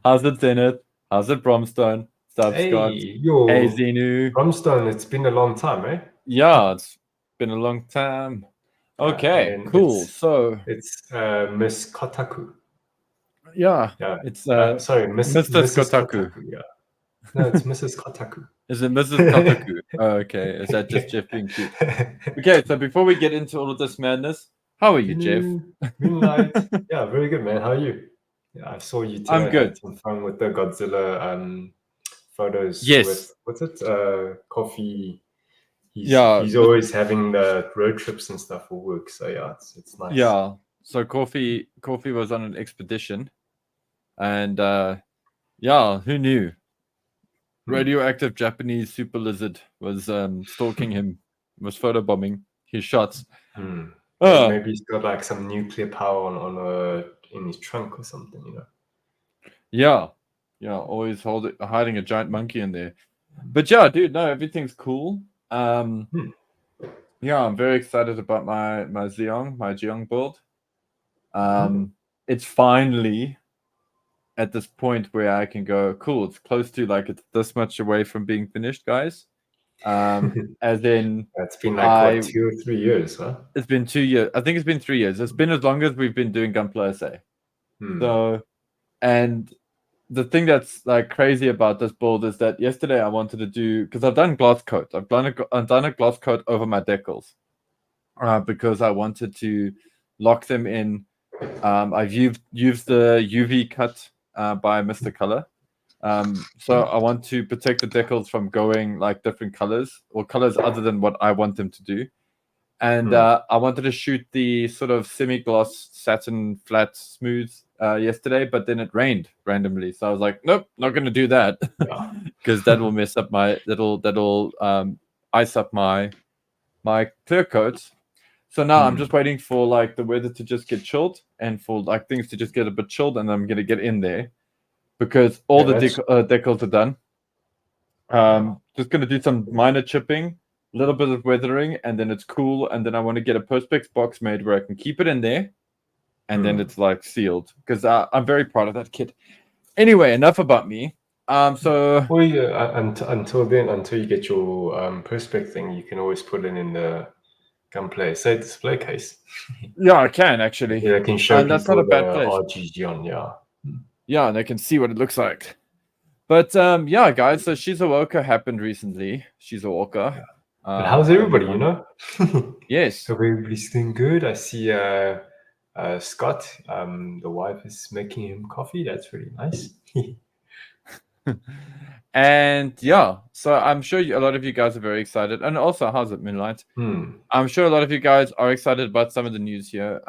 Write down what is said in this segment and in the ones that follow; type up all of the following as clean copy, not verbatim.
How's it, Zenith? How's it, Bromstone? Sup, Hey, Scott? Hey, yo, Zenu. Bromstone, it's been a long time, eh? Yeah, it's been a long time. Yeah, Okay, and cool. So, it's Miss Kotaku. yeah, Yeah, it's sorry, Mr. Mrs. Skotaku. Kotaku. Yeah, no, it's Mrs. Kotaku. Is it Mrs. Kotaku? Oh, okay, is that just Jeff being cute? Okay, so before we get into all of this madness, how are you, Jeff? Moonlight. Yeah, very good, man. How are you? Yeah, I saw you I'm today. good. Had some fun with the Godzilla photos with Yes. what's it? Coffee. Yeah, He's always having the road trips and stuff for work. So yeah, it's nice. yeah. So Coffee was on an expedition, and yeah, who knew? Radioactive Japanese super lizard was stalking him, was photobombing his shots. Maybe he's got like some nuclear power in his trunk or something, you know. Yeah, always hiding a giant monkey in there. But yeah, dude, no, everything's cool. Yeah, I'm very excited about my Jeong build. It's finally at this point where I can go, cool, it's close to like it's this much away from being finished, guys. As in It's been like what, 2 or 3 years, huh? It's been 2 years. I think it's been 3 years. It's been as long as we've been doing Gunpla SA. So, and the thing that's like crazy about this build is that yesterday I wanted to do, because I've done glass coat. I've done a glass coat over my decals because I wanted to lock them in. I've used the UV cut by Mr. Color. So I want to protect the decals from going like different colors or colors other than what I want them to do. And I wanted to shoot the sort of semi-gloss satin flat smooth yesterday, but then it rained randomly. So I was like, nope, not going to do that because that will mess up that'll ice up my clear coats. So now I'm just waiting for like the weather to just get chilled and for like things to just get a bit chilled, and I'm gonna get in there because all the decals are done. Just gonna do some minor chipping, a little bit of weathering, and then it's cool. And then I want to get a Perspex box made where I can keep it in there, and then it's like sealed because I'm very proud of that kit. Anyway, enough about me. So well, yeah, until then, until you get your Perspex thing, you can always put it in the Gunpla SA display case. Yeah, I can actually. Yeah, I can show that's not people a bad the place. RGG on. Yeah. Yeah, and they can see what it looks like. But yeah, guys, so Shizuoka happened recently. Shizuoka. Yeah. But how's everybody, you know? Yes. Hope everybody's doing good. I see Scott, the wife is making him coffee. That's really nice. And yeah, so I'm sure a lot of you guys are very excited. And also, how's it, Moonlight? I'm sure a lot of you guys are excited about some of the news here.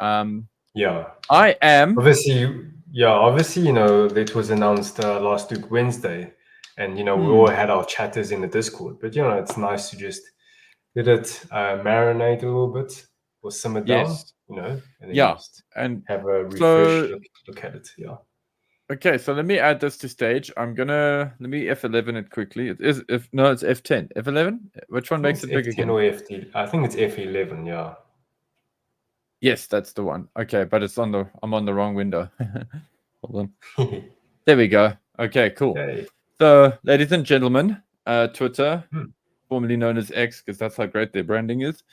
Yeah. I am. Obviously, you know, it was announced last week, Wednesday. And, you know, we all had our chatters in the Discord. But, you know, it's nice to just let it marinate a little bit or simmer down, you know, and then just have a refresh look at it. Yeah. Okay, so let me add this to stage. Let me F11 it quickly. It's F10. F11? Which one makes it big again? Or F10. I think it's F11, yeah. Yes, that's the one. Okay, but I'm on the wrong window. Hold on. There we go. Okay, cool. Okay. So, ladies and gentlemen, Twitter, formerly known as X, because that's how great their branding is.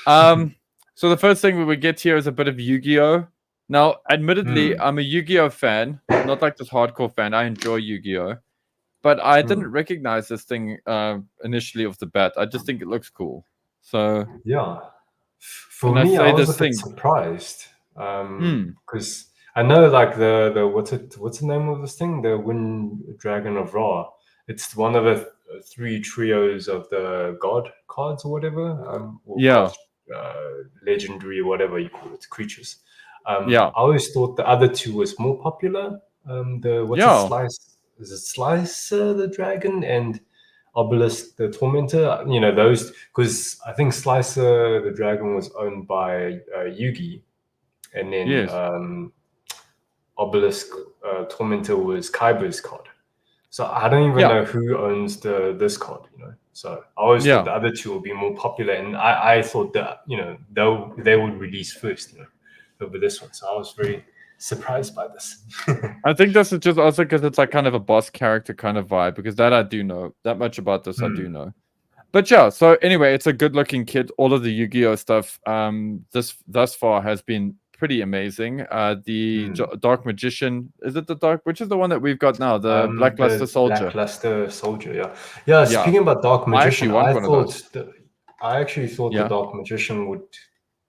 So the first thing we would get here is a bit of Yu-Gi-Oh! Now, admittedly, I'm a Yu-Gi-Oh! Fan, not like this hardcore fan. I enjoy Yu-Gi-Oh! But I didn't recognize this thing initially off the bat. I just think it looks cool. So yeah, for me, I was a bit surprised because I know like the what's the name of this thing? The Wind Dragon of Ra. It's one of the 3 trios of the god cards or whatever. Legendary or whatever you call it, creatures. I always thought the other 2 was more popular. Is it Slicer the dragon and Obelisk the Tormentor? You know, those, because I think Slicer the dragon was owned by Yugi, and then Obelisk Tormentor was Kaiba's card. So I don't even know who owns this card, you know. So I always thought the other 2 would be more popular, and I thought that, you know, they would release first, you know, over this one. So I was very surprised by this. I think this is just also because it's like kind of a boss character kind of vibe, because that I do know. That much about this I do know. But yeah, so anyway, it's a good looking kit. All of the Yu-Gi-Oh stuff thus far has been pretty amazing. The Dark Magician, is it the Dark? Which is the one that we've got now? The Blackluster Soldier. Blackluster Soldier, yeah. Speaking about Dark Magician, I actually thought the Dark Magician would,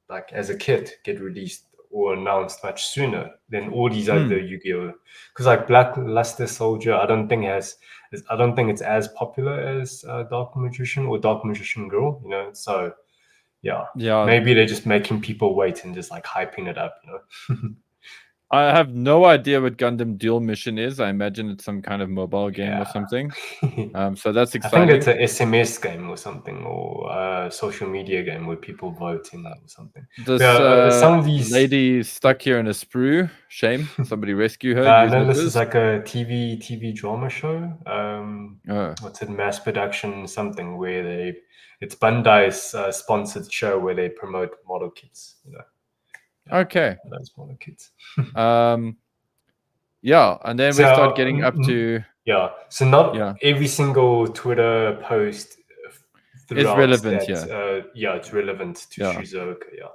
like as a kit, get released or announced much sooner than all these other Yu-Gi-Oh. Because like Blackluster Soldier, I don't think it's as popular as Dark Magician or Dark Magician Girl. You know, so yeah. Maybe they're just making people wait and just like hyping it up. You know. I have no idea what Gundam Duel Mission is. I imagine it's some kind of mobile game or something. So that's exciting. I think it's an SMS game or something, or a social media game where people vote in or something. Some of these lady stuck here in a sprue. Shame. Somebody rescue her. No, this is like a TV drama show. What's it? Mass production something where it's Bandai's sponsored show where they promote model kits. You know. Okay. Those model kits. Yeah, and then we start getting up to So not every single Twitter post is relevant. It's relevant to Shizuoka.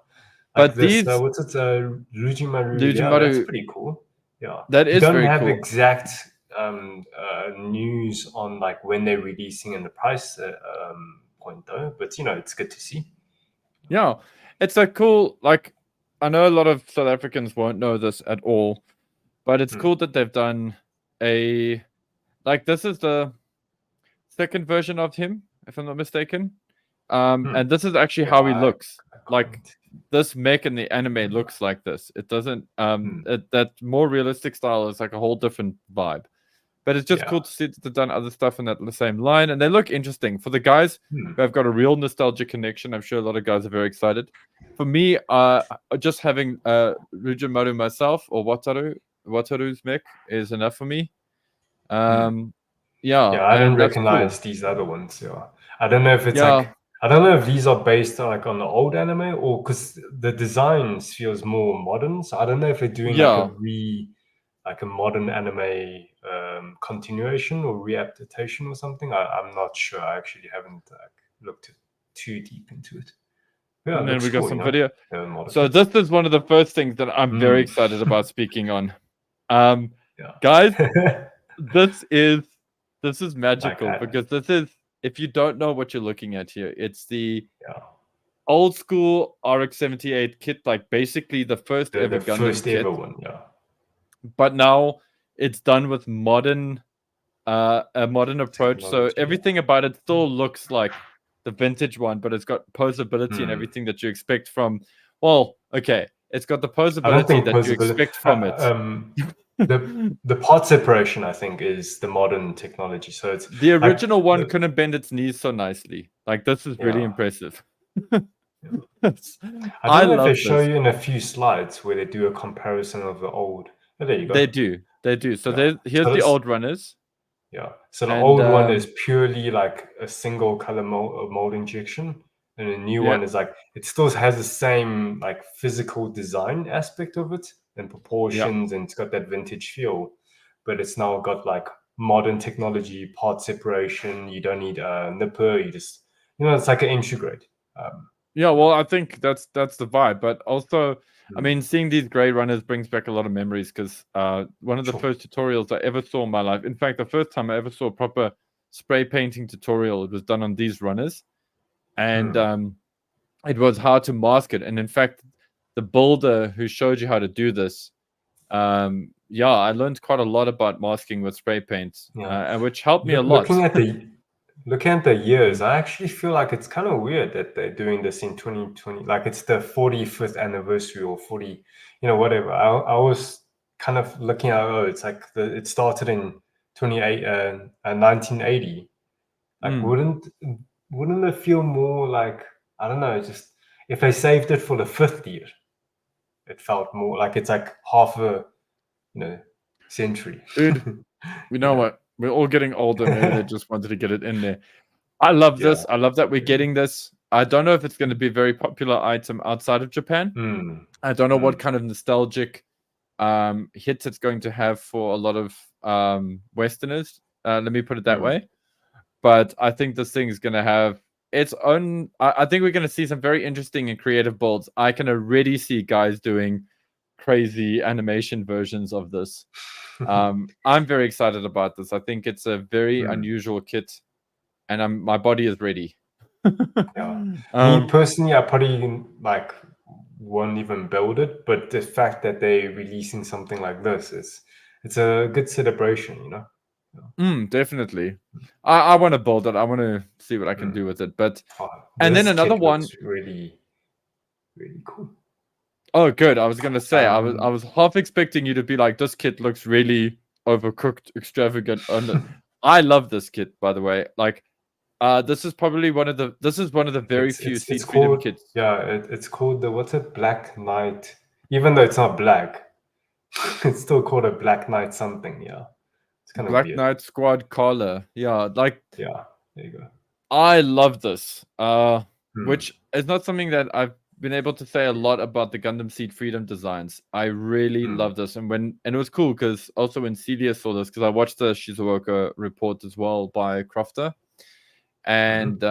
But this, what's it? Rujimaru. Yeah, that's pretty cool. Yeah, that is very cool. Don't have exact news on like when they're releasing and the price point though, but you know it's good to see. Yeah, it's a cool like. I know a lot of South Africans won't know this at all, but it's cool that they've done this is the second version of him, if I'm not mistaken. And this is actually how he looks. Like this mech in the anime looks like this. It doesn't that more realistic style is like a whole different vibe. But it's just cool to see that they've done other stuff in the same line, and they look interesting. For the guys who have got a real nostalgia connection, I'm sure a lot of guys are very excited. For me, just having Rujimaru myself or Wataru's mech is enough for me. I don't recognize these other ones. Yeah, I don't know if it's like I don't know if these are based like on the old anime or because the designs feels more modern. So I don't know if they're doing like a modern anime continuation or readaptation or something. I'm not sure. I actually haven't looked too deep into it. Yeah, and then we got some video. So this is one of the first things that I'm very excited about speaking on. Guys, this is magical because this is, if you don't know what you're looking at here, it's the old school RX-78 kit, like basically the first ever Gundam kit. One, but now it's done with a modern approach. So everything about it still looks like the vintage one, but it's got posability and everything that you expect from. Well, okay, it's got the posability that you expect from it. The part separation, I think, is the modern technology. So it's the original one couldn't bend its knees so nicely. Like this is really impressive. I don't know if they show you in a few slides where they do a comparison of the old. Oh, there you go. They do. So here's the old runners. Yeah. So the old one is purely like a single color mold injection, and the new one is like it still has the same like physical design aspect of it and proportions, and it's got that vintage feel, but it's now got like modern technology, part separation. You don't need a nipper. You just it's like an integrate. Well, I think that's the vibe, but also. I mean, seeing these gray runners brings back a lot of memories because one of the first tutorials I ever saw in my life, in fact, the first time I ever saw a proper spray painting tutorial, it was done on these runners. And it was hard to mask it. And in fact, the builder who showed you how to do this, I learned quite a lot about masking with spray paint, and which helped me a lot. Looking at the years, I actually feel like it's kind of weird that they're doing this in 2020. Like it's the 45th anniversary or 40, whatever. I was kind of looking at, it's like it started in 1980. Like, wouldn't it feel more like, I don't know, just if they saved it for the 5th year, it felt more like it's like half a, century. Dude, you know what? We're all getting older. Maybe they just wanted to get it in there. I love this. I love that we're getting this. I don't know if it's going to be a very popular item outside of Japan. I don't know what kind of nostalgic hit it's going to have for a lot of Westerners. Let me put it that way. But I think this thing is going to have its own. I think we're going to see some very interesting and creative builds. I can already see guys doing crazy animation versions of this. I'm very excited about this. I think it's a very unusual kit, and my body is ready. Me personally, I probably like won't even build it, but the fact that they're releasing something like this it's a good celebration, you know. Definitely. I want to build it. I want to see what I can do with it. But and then another one really, really cool. Oh, good. I was gonna say I was half expecting you to be like, this kit looks really overcooked, extravagant. I love this kit, by the way. Like, this is probably one of the very few Seed Freedom kits. Yeah, it's called the what's it, Black Knight. Even though it's not black, it's still called a Black Knight something. Yeah, it's kind of Black weird. Knight Squad Collar. Yeah, like yeah, there you go. I love this. Which is not something that I've been able to say a lot about the Gundam Seed Freedom designs. I really love this, and it was cool because also when Celia saw this, because I watched the Shizuoka report as well by Crofter, and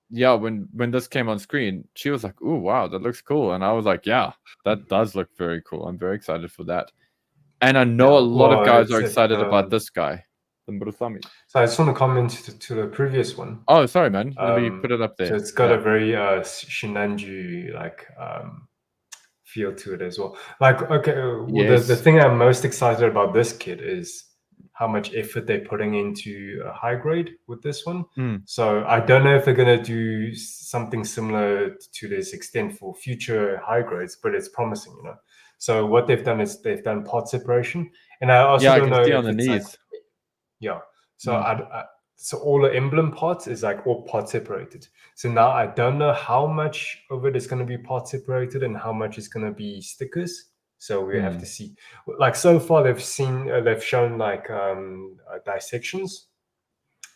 yeah, when this came on screen, she was like, "Ooh, wow, that looks cool," and I was like, "Yeah, that does look very cool. I'm very excited for that." And I know a lot of guys are excited about this guy, the Murasami. So I just want to comment to the previous one. Oh, sorry, man. Let me put it up there. So it's got a very Shinanju like feel to it as well. Like, okay, the thing I'm most excited about this kit is how much effort they're putting into a high grade with this one. So I don't know if they're going to do something similar to this extent for future high grades, but it's promising, you know. So what they've done is they've done part separation, and I also don't know if on the knees. So all the emblem parts is like all part separated. So now I don't know how much of it is going to be part separated and how much is going to be stickers. So we have to see. Like so far, they've shown like dissections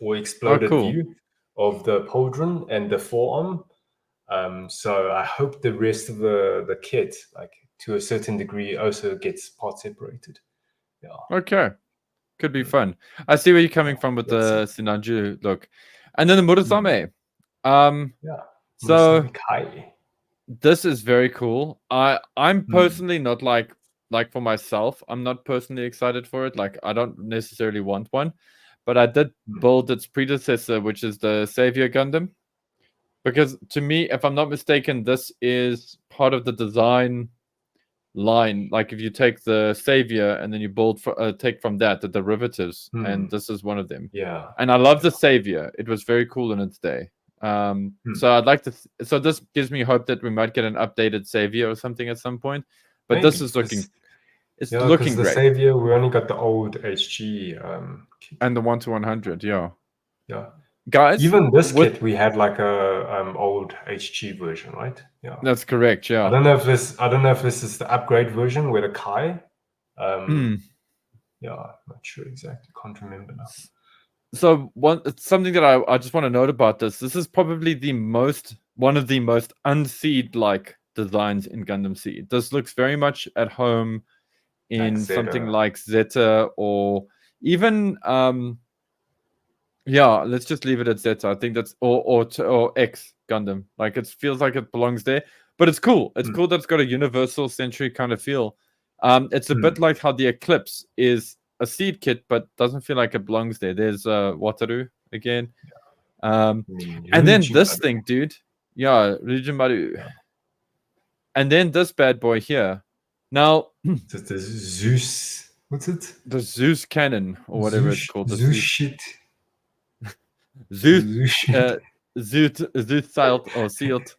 or exploded view of the pauldron and the forearm. So I hope the rest of the kit, like to a certain degree, also gets part separated. Yeah. Okay. Could be fun. I see where you're coming from with the Sinanju look. And then the Murasame. So Kai. This is very cool. I'm personally not like for myself, I'm not personally excited for it. Like I don't necessarily want one, but I did build its predecessor, which is the Savior Gundam. Because to me, if I'm not mistaken, this is part of the design line. Like if you take the Savior and then you build take from that the derivatives, and this is one of them. Yeah. And I love the Savior. It was very cool in its day. So I'd like to. So this gives me hope that we might get an updated Savior or something at some point. But maybe, this is looking. It's yeah, looking the great. Savior, we only got the old HG. And the 1-100, yeah. Yeah. Guys, even this kit we had like a old HG version, right? Yeah, that's correct. Yeah, I don't know if this is the upgrade version with a Kai. Yeah, I'm not sure exactly. Can't remember now. So something that I just want to note about this. This is probably one of the most unseed like designs in Gundam Seed. This looks very much at home in like something like Zeta or even yeah, let's just leave it at Zeta. I think that's or X Gundam. Like it feels like it belongs there, but it's cool. It's cool that it's got a universal century kind of feel. It's a bit like how the Eclipse is a seed kit, but doesn't feel like it belongs there. There's Wataru again, and then this thing, dude. Yeah, Rijimbaru. Yeah. And then this bad boy here. Now, the Zeus. What's it? The Zeus cannon or whatever it's called. The Zeus shit. Zeus sealed or sealed.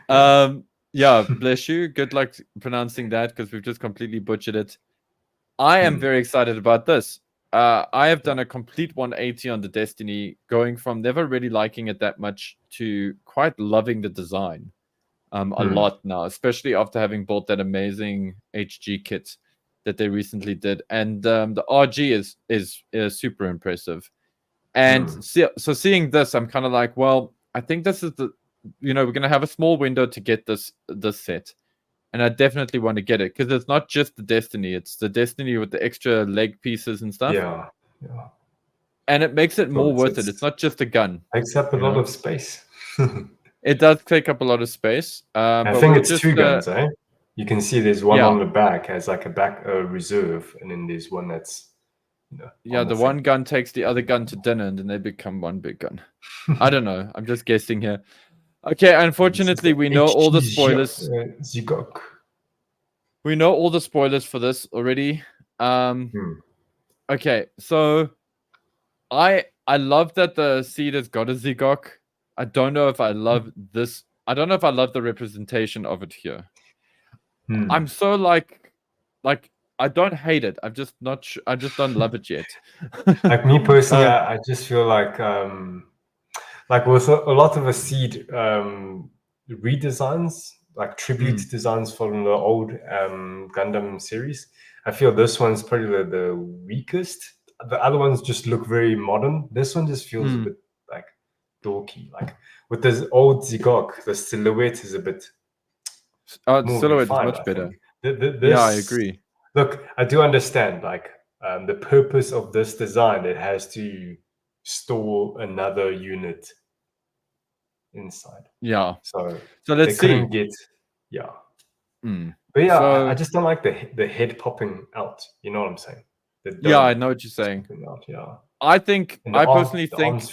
Yeah, bless you. Good luck pronouncing that because we've just completely butchered it. I am very excited about this. I have done a complete 180 on the Destiny, going from never really liking it that much to quite loving the design a lot now, especially after having bought that amazing HG kit that they recently did. And the RG is super impressive. And so seeing this, I'm kind of like, well, I think this is we're going to have a small window to get this set. and I definitely want to get it because it's not just the Destiny; it's the Destiny with the extra leg pieces and stuff. Yeah. And it makes it more worth it. It's not just a gun. Takes up a lot of space. It does take up a lot of space. I but think we'll it's just, 2 guns, eh? You can see there's one on the back as like a reserve, and then there's one that's the one gun takes the other gun to dinner, and then they become one big gun. I don't know. I'm just guessing here. Okay, unfortunately, we know all the spoilers. Zigok. We know all the spoilers for this already. Okay, so I love that the seed has got a Zigok. I don't know if I love this. I don't know if I love the representation of it here. I'm so like I don't hate it. I'm just not. I just don't love it yet. Like me personally, I just feel like with a lot of the seed redesigns, like tribute designs from the old Gundam series, I feel this one's probably the weakest. The other ones just look very modern. This one just feels a bit like dorky. Like with this old Zigok, the silhouette is a bit. The silhouette is much better. Yeah, I agree. Look, I do understand. Like the purpose of this design, it has to store another unit inside. Yeah. So let's see. Get. Yeah. But yeah, I just don't like the head popping out. You know what I'm saying? Yeah, I know what you're saying. Out, yeah. I personally think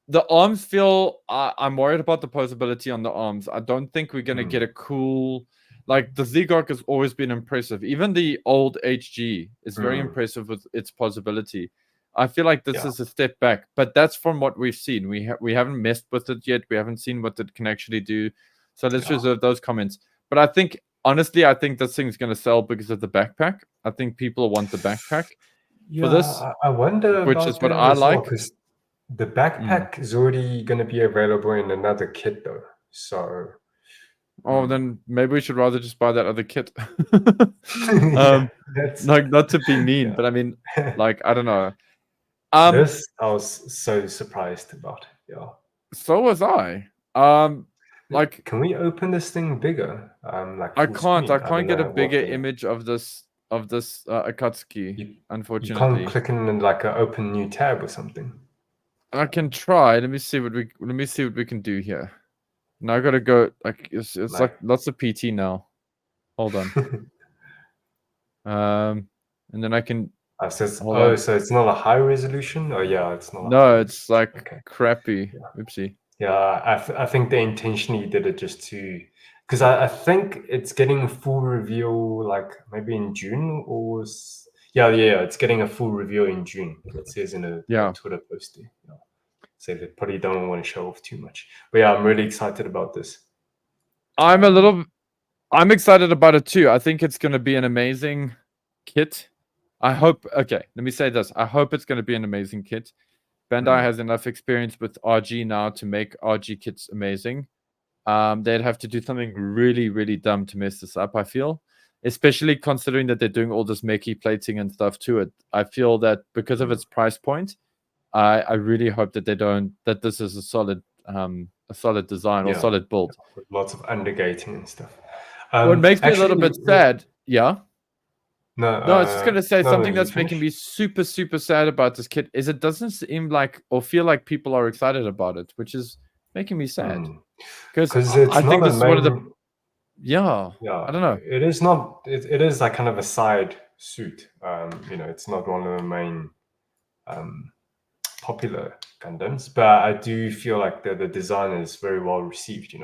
the arms feel. I'm worried about the posability on the arms. I don't think we're gonna get a cool. Like the Zigok has always been impressive. Even the old HG is very impressive with its posability. I feel like this is a step back, but that's from what we've seen. We haven't messed with it yet. We haven't seen what it can actually do. So let's reserve those comments. But I think honestly, I think this thing's gonna sell because of the backpack. I think people want the backpack for this. I wonder, which is what I like. Because the backpack is already going to be available in another kit, though. So, then maybe we should rather just buy that other kit. Not to be mean, but I mean, like, I don't know. This I was so surprised about. Yeah. So was I. Like, can we open this thing bigger? Like, I can't. I can't get a bigger image of this Akatsuki. Unfortunately, you can't click in like an open new tab or something. I can try. Let me see what we can do here. Now I gotta go. Like it's like lots of PT now. Hold on. And then I can. So it's not a high resolution. Oh yeah, it's not. No, it's like crappy. Yeah. Oopsie. Yeah, I think they intentionally did it just to, because I think it's getting a full reveal like maybe in June or it's getting a full reveal in June. It says in a Twitter post. Yeah. So they probably don't want to show off too much. But yeah, I'm really excited about this. I'm excited about it too. I think it's going to be an amazing kit. I hope. Okay, let me say this. I hope it's going to be an amazing kit. Bandai has enough experience with RG now to make RG kits amazing. They'd have to do something really, really dumb to mess this up, I feel. Especially considering that they're doing all this makey plating and stuff to it. I feel that because of its price point, I really hope that that this is a solid design or solid build. With lots of undergating and stuff. What makes me a little bit sad, No, I was just gonna say something that's making me super, super sad about this kit is it doesn't seem like or feel like people are excited about it, which is making me sad. Because I think this is one of the I don't know. It is not. It is like kind of a side suit. It's not one of the main popular Gundams, but I do feel like the design is very well received.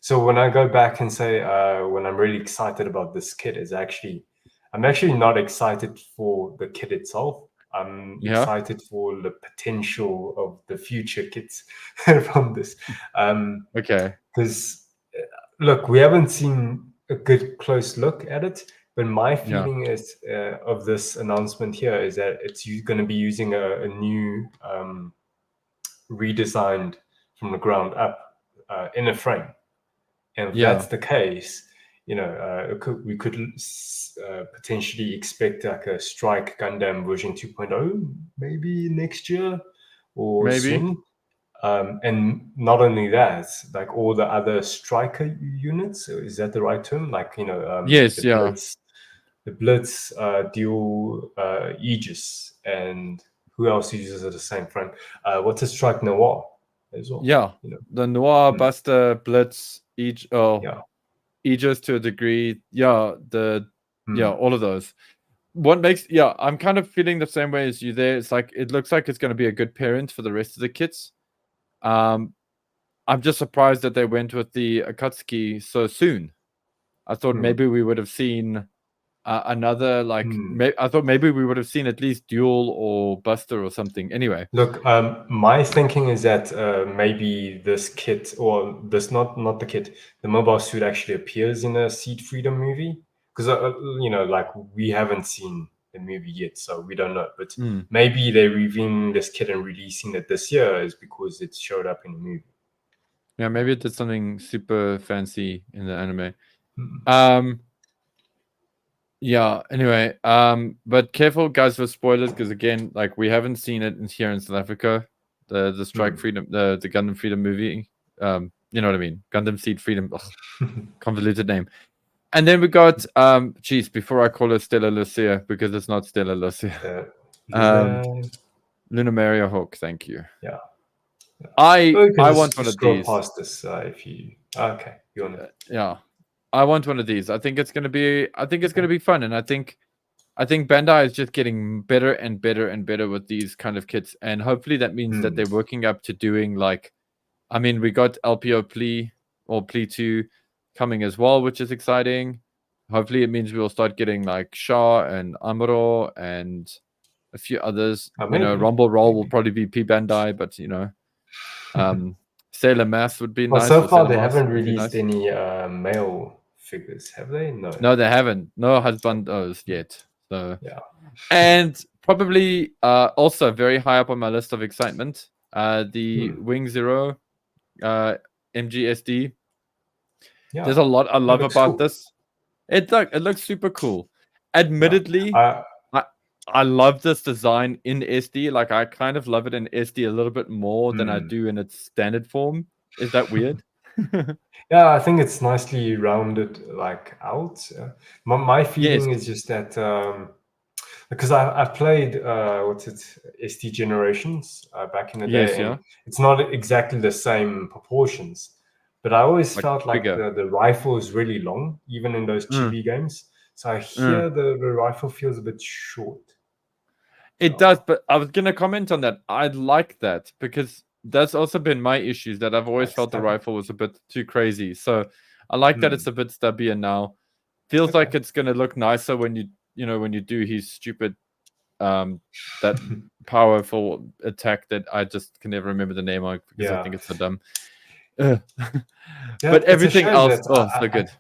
So when I go back and say when I'm really excited about this kit is I'm actually not excited for the kit itself. I'm excited for the potential of the future kits from this. Because look, we haven't seen a good close look at it, but my feeling is of this announcement here is that it's going to be using a new redesigned from the ground up inner frame. And if that's the case, we could potentially expect like a Strike Gundam version 2.0 maybe next year or soon. And not only that, like all the other striker units, is that the right term? Like, Yes, the Blitz, dual Aegis, and who else uses it the same front? What's a strike Noir as well? Yeah, the Noir, Buster, Blitz, Aegis to a degree. Yeah, all of those. What makes I'm kind of feeling the same way as you there. It's like it looks like it's going to be a good parent for the rest of the kits. I'm just surprised that they went with the Akatsuki so soon. I thought maybe we would have seen another I thought maybe we would have seen at least Duel or Buster or something. Anyway, look, my thinking is that maybe this kit, or this not the kit, the mobile suit actually appears in a Seed Freedom movie, because like we haven't seen the movie yet, so we don't know. But maybe they're reviewing this kit and releasing it this year is because it showed up in the movie. Yeah, maybe it did something super fancy in the anime. Yeah, anyway, but careful guys for spoilers, because again, like we haven't seen it here in South Africa, the Strike Freedom, the Gundam Freedom movie. You know what I mean? Gundam Seed Freedom. Convoluted name. And then we got before I call her Stella Lucia, because it's not Stella Lucia. Luna Maria Hawk, thank you. Yeah. I want one of these. Past this if you you want it. Yeah. I want one of these. I think it's gonna be fun, and I think Bandai is just getting better and better and better with these kind of kits, and hopefully that means that they're working up to doing we got LPO Plea or Plea 2 coming as well, which is exciting. Hopefully it means we'll start getting like Shah and Amuro and a few others. Rumble Roll will probably be P Bandai, but Sailor Mass would be nice. So far they haven't released any male figures, have they? No, they haven't. No husbandos yet. So and probably also very high up on my list of excitement, the Wing Zero MGSD. There's a lot I love about this. It looks super cool. Admittedly, I love this design in SD. Like I kind of love it in SD a little bit more than I do in its standard form. Is that weird? Yeah, I think it's nicely rounded out. My feeling is just that because I've played SD Generations back in the day, and it's not exactly the same proportions, but I always felt like the rifle is really long, even in those chibi games. So I hear the rifle feels a bit short. It does, but I was gonna comment on that. I like that because that's also been my issues, that I've always felt the rifle was a bit too crazy. So I like that it's a bit stubbier now. Feels like it's gonna look nicer when you do his stupid that powerful attack that I just can never remember the name of because I think it's so dumb. But everything else, so good.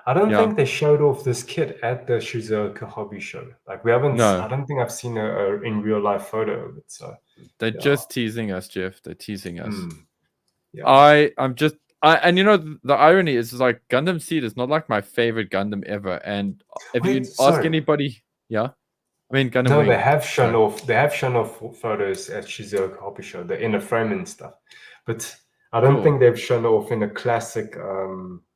I don't think they showed off this kit at the Shizuoka Hobby Show. Like we haven't. I don't think I've seen a in real life photo of it. So they're just teasing us, Jeff. They're teasing us. I'm just. And the irony is like Gundam Seed is not like my favorite Gundam ever. And if you ask anybody, Gundam Wing. They have shown off. They have shown off photos at Shizuoka Hobby Show, the inner frame and stuff, but I don't think they've shown off in a classic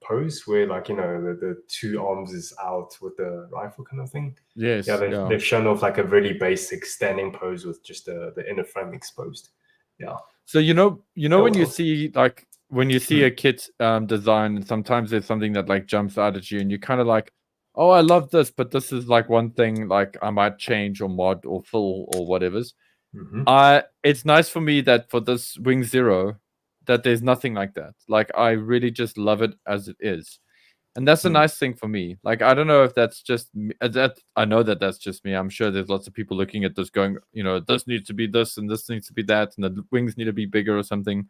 pose where the two arms is out with the rifle kind of thing. Yes. They've shown off like a really basic standing pose with just the inner frame exposed. Yeah. So when you see a kit design, sometimes there's something that jumps out at you, and you're kind of like, oh, I love this, but this is one thing I might change or mod or fill or whatever's. It's nice for me that for this Wing Zero, that there's nothing like that. I really just love it as it is, and that's a nice thing for me. I don't know if that's just me, I know that that's just me. I'm sure there's lots of people looking at this going, this needs to be this and this needs to be that, and the wings need to be bigger or something.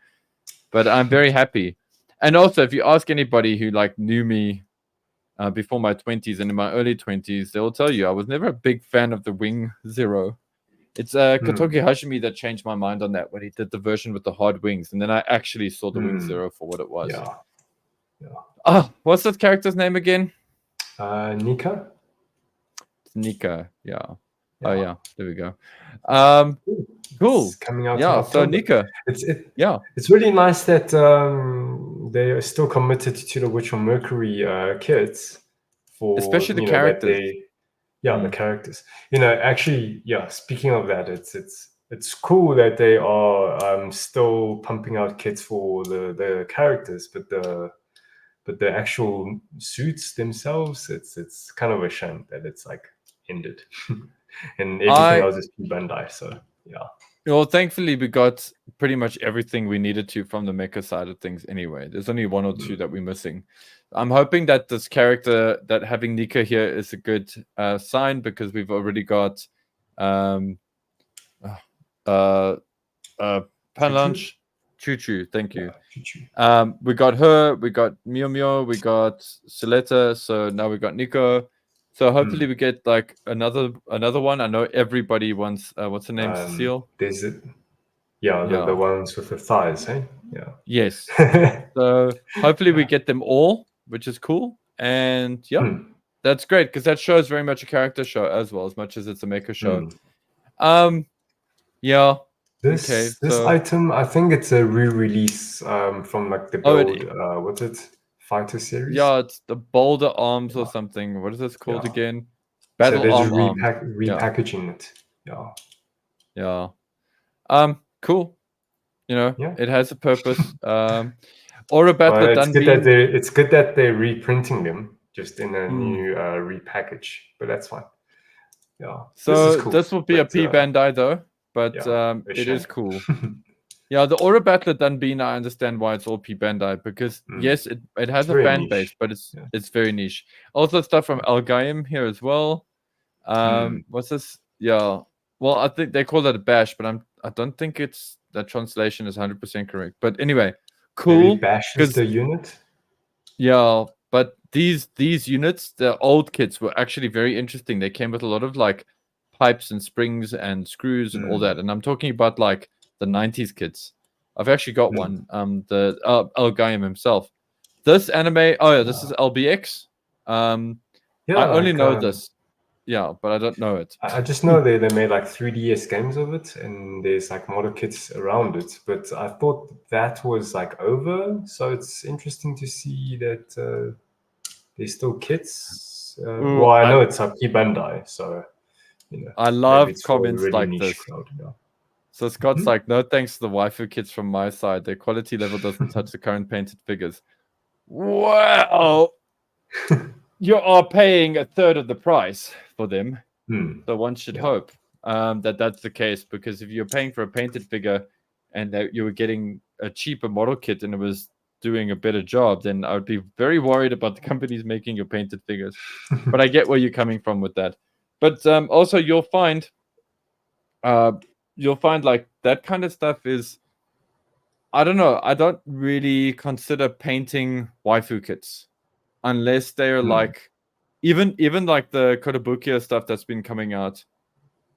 But I'm very happy. And also, if you ask anybody who knew me before my 20s and in my early 20s, they'll tell you I was never a big fan of the Wing Zero. It's Kotoki Hashimi that changed my mind on that when he did the version with the hard wings, and then I actually saw the Wing Zero for what it was. What's that character's name again? Nika. Nika, yeah. Oh yeah, there we go. Cool. It's coming out. Yeah. In So October. Nika. Yeah. It's really nice that they are still committed to the Witcher Mercury kits for Especially the that characters. the characters. Actually, speaking of that, it's cool that they are still pumping out kits for the characters, but the actual suits themselves, it's kind of a shame that it's like ended, and everything else is Bandai. So yeah. Well, thankfully, we got pretty much everything we needed to from the mecha side of things anyway. There's only one or two that we're missing. I'm hoping that this character, that having Nika here is a good sign, because we've already got Panlanch, Choo-Choo, thank you. We got her, we got Mio, we got Sileta, so now we got Nico. So hopefully we get like another one. I know everybody wants what's her name? Cecile? There's it. Yeah, the ones with the thighs, eh? Yeah. Yes. So hopefully we get them all, which is cool. And that's great, because that show is very much a character show as well, as much as it's a mecha show. Yeah. This item, I think it's a re-release from like the Build, what's it? Fighter series? Yeah, it's the Boulder Arms or something. What is this called again? Battle Arm Arms. Repackaging it. Yeah. Cool. It has a purpose. Or a battle it's good that they're reprinting them just in a new repackage, but that's fine. Yeah. So this will be a P Bandai though, but it is cool. Yeah, the Aura Battler Dunbean, I understand why it's all P Bandai, because yes, it has a fan base, but it's very niche. Also stuff from Algaim here as well. What's this? Yeah. Well, I think they call that a bash, but I don't think that translation is 100% correct. But anyway, cool. Maybe bash is the unit. Yeah, but these units, the old kits, were actually very interesting. They came with a lot of like pipes and springs and screws and all that. And I'm talking about like the 90s kits. I've actually got one. The Elgaim himself. This anime. This is LBX. I only know this. Yeah, but I don't know it. I just know they made like 3DS games of it, and there's like model kits around it. But I thought that was like over, so it's interesting to see that there's still kits. Well, I know it's P Bandai, so I love comments like this. Crowd, So Scott's like, no thanks to the waifu kits from my side. Their quality level doesn't touch the current painted figures. Wow. You are paying a third of the price for them. So one should hope that that's the case, because if you're paying for a painted figure and that you were getting a cheaper model kit and it was doing a better job, then I would be very worried about the companies making your painted figures. But I get where you're coming from with that. But also you'll find like that kind of stuff is, I don't know, I don't really consider painting waifu kits unless they're like even like the Kotobukiya stuff that's been coming out.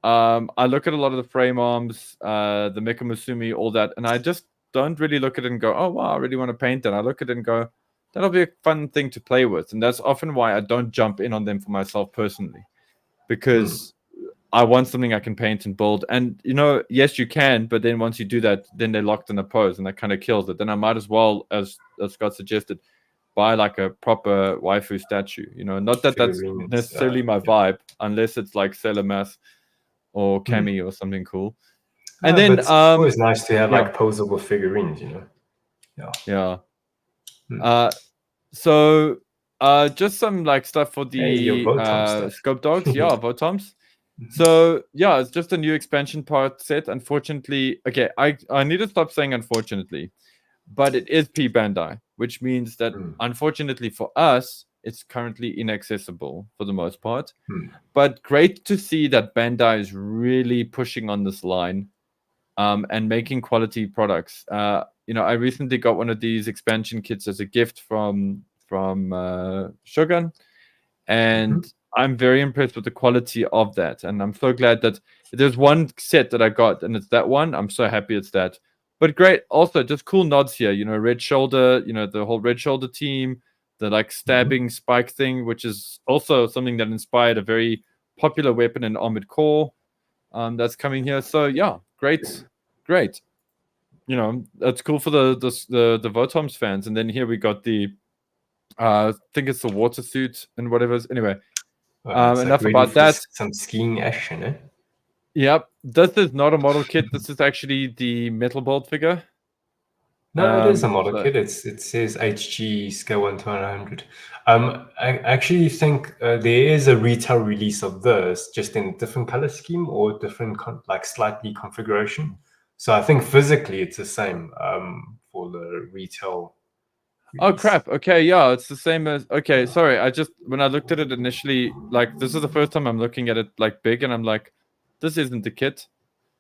I look at a lot of the frame arms, the Mecha Musumi, all that, and I just don't really look at it and go, oh wow, I really want to paint that. I look at it and go, that'll be a fun thing to play with. And that's often why I don't jump in on them for myself personally, because I want something I can paint and build. And yes, you can, but then once you do that, then they're locked in a pose, and that kind of kills it. Then I might as well, as Scott suggested, buy like a proper waifu statue. Not that that's necessarily my vibe, unless it's like Sailor Mass or Kami or something cool. And then it's always nice to have like posable figurines, So just some like stuff for the Scope Dogs, Votoms. So it's just a new expansion part set. Unfortunately, okay, I need to stop saying unfortunately, but it is P Bandai, which means that unfortunately for us, it's currently inaccessible for the most part. But great to see that Bandai is really pushing on this line and making quality products. I recently got one of these expansion kits as a gift from Shogun, and I'm very impressed with the quality of that. And I'm so glad that there's one set that I got, and it's that one. I'm so happy it's that. But great, also just cool nods here. Red Shoulder, the whole Red Shoulder team, the like stabbing spike thing, which is also something that inspired a very popular weapon in Armored Core. That's coming here. So yeah, great. You know, that's cool for the Votoms fans. And then here we got the I think it's the water suit and whatever. Anyway, enough about that. Some skiing action, eh? Yep. This is not a model kit. This is actually the metal bolt figure. No, it is a model kit. It says HG scale 1 to 100. I actually think there is a retail release of this, just in a different color scheme or different slightly configuration. So I think physically it's the same for the retail release. Oh crap! Okay, yeah, it's the same as. Okay, sorry. When I looked at it initially, like this is the first time I'm looking at it like big, and I'm like, this isn't the kit.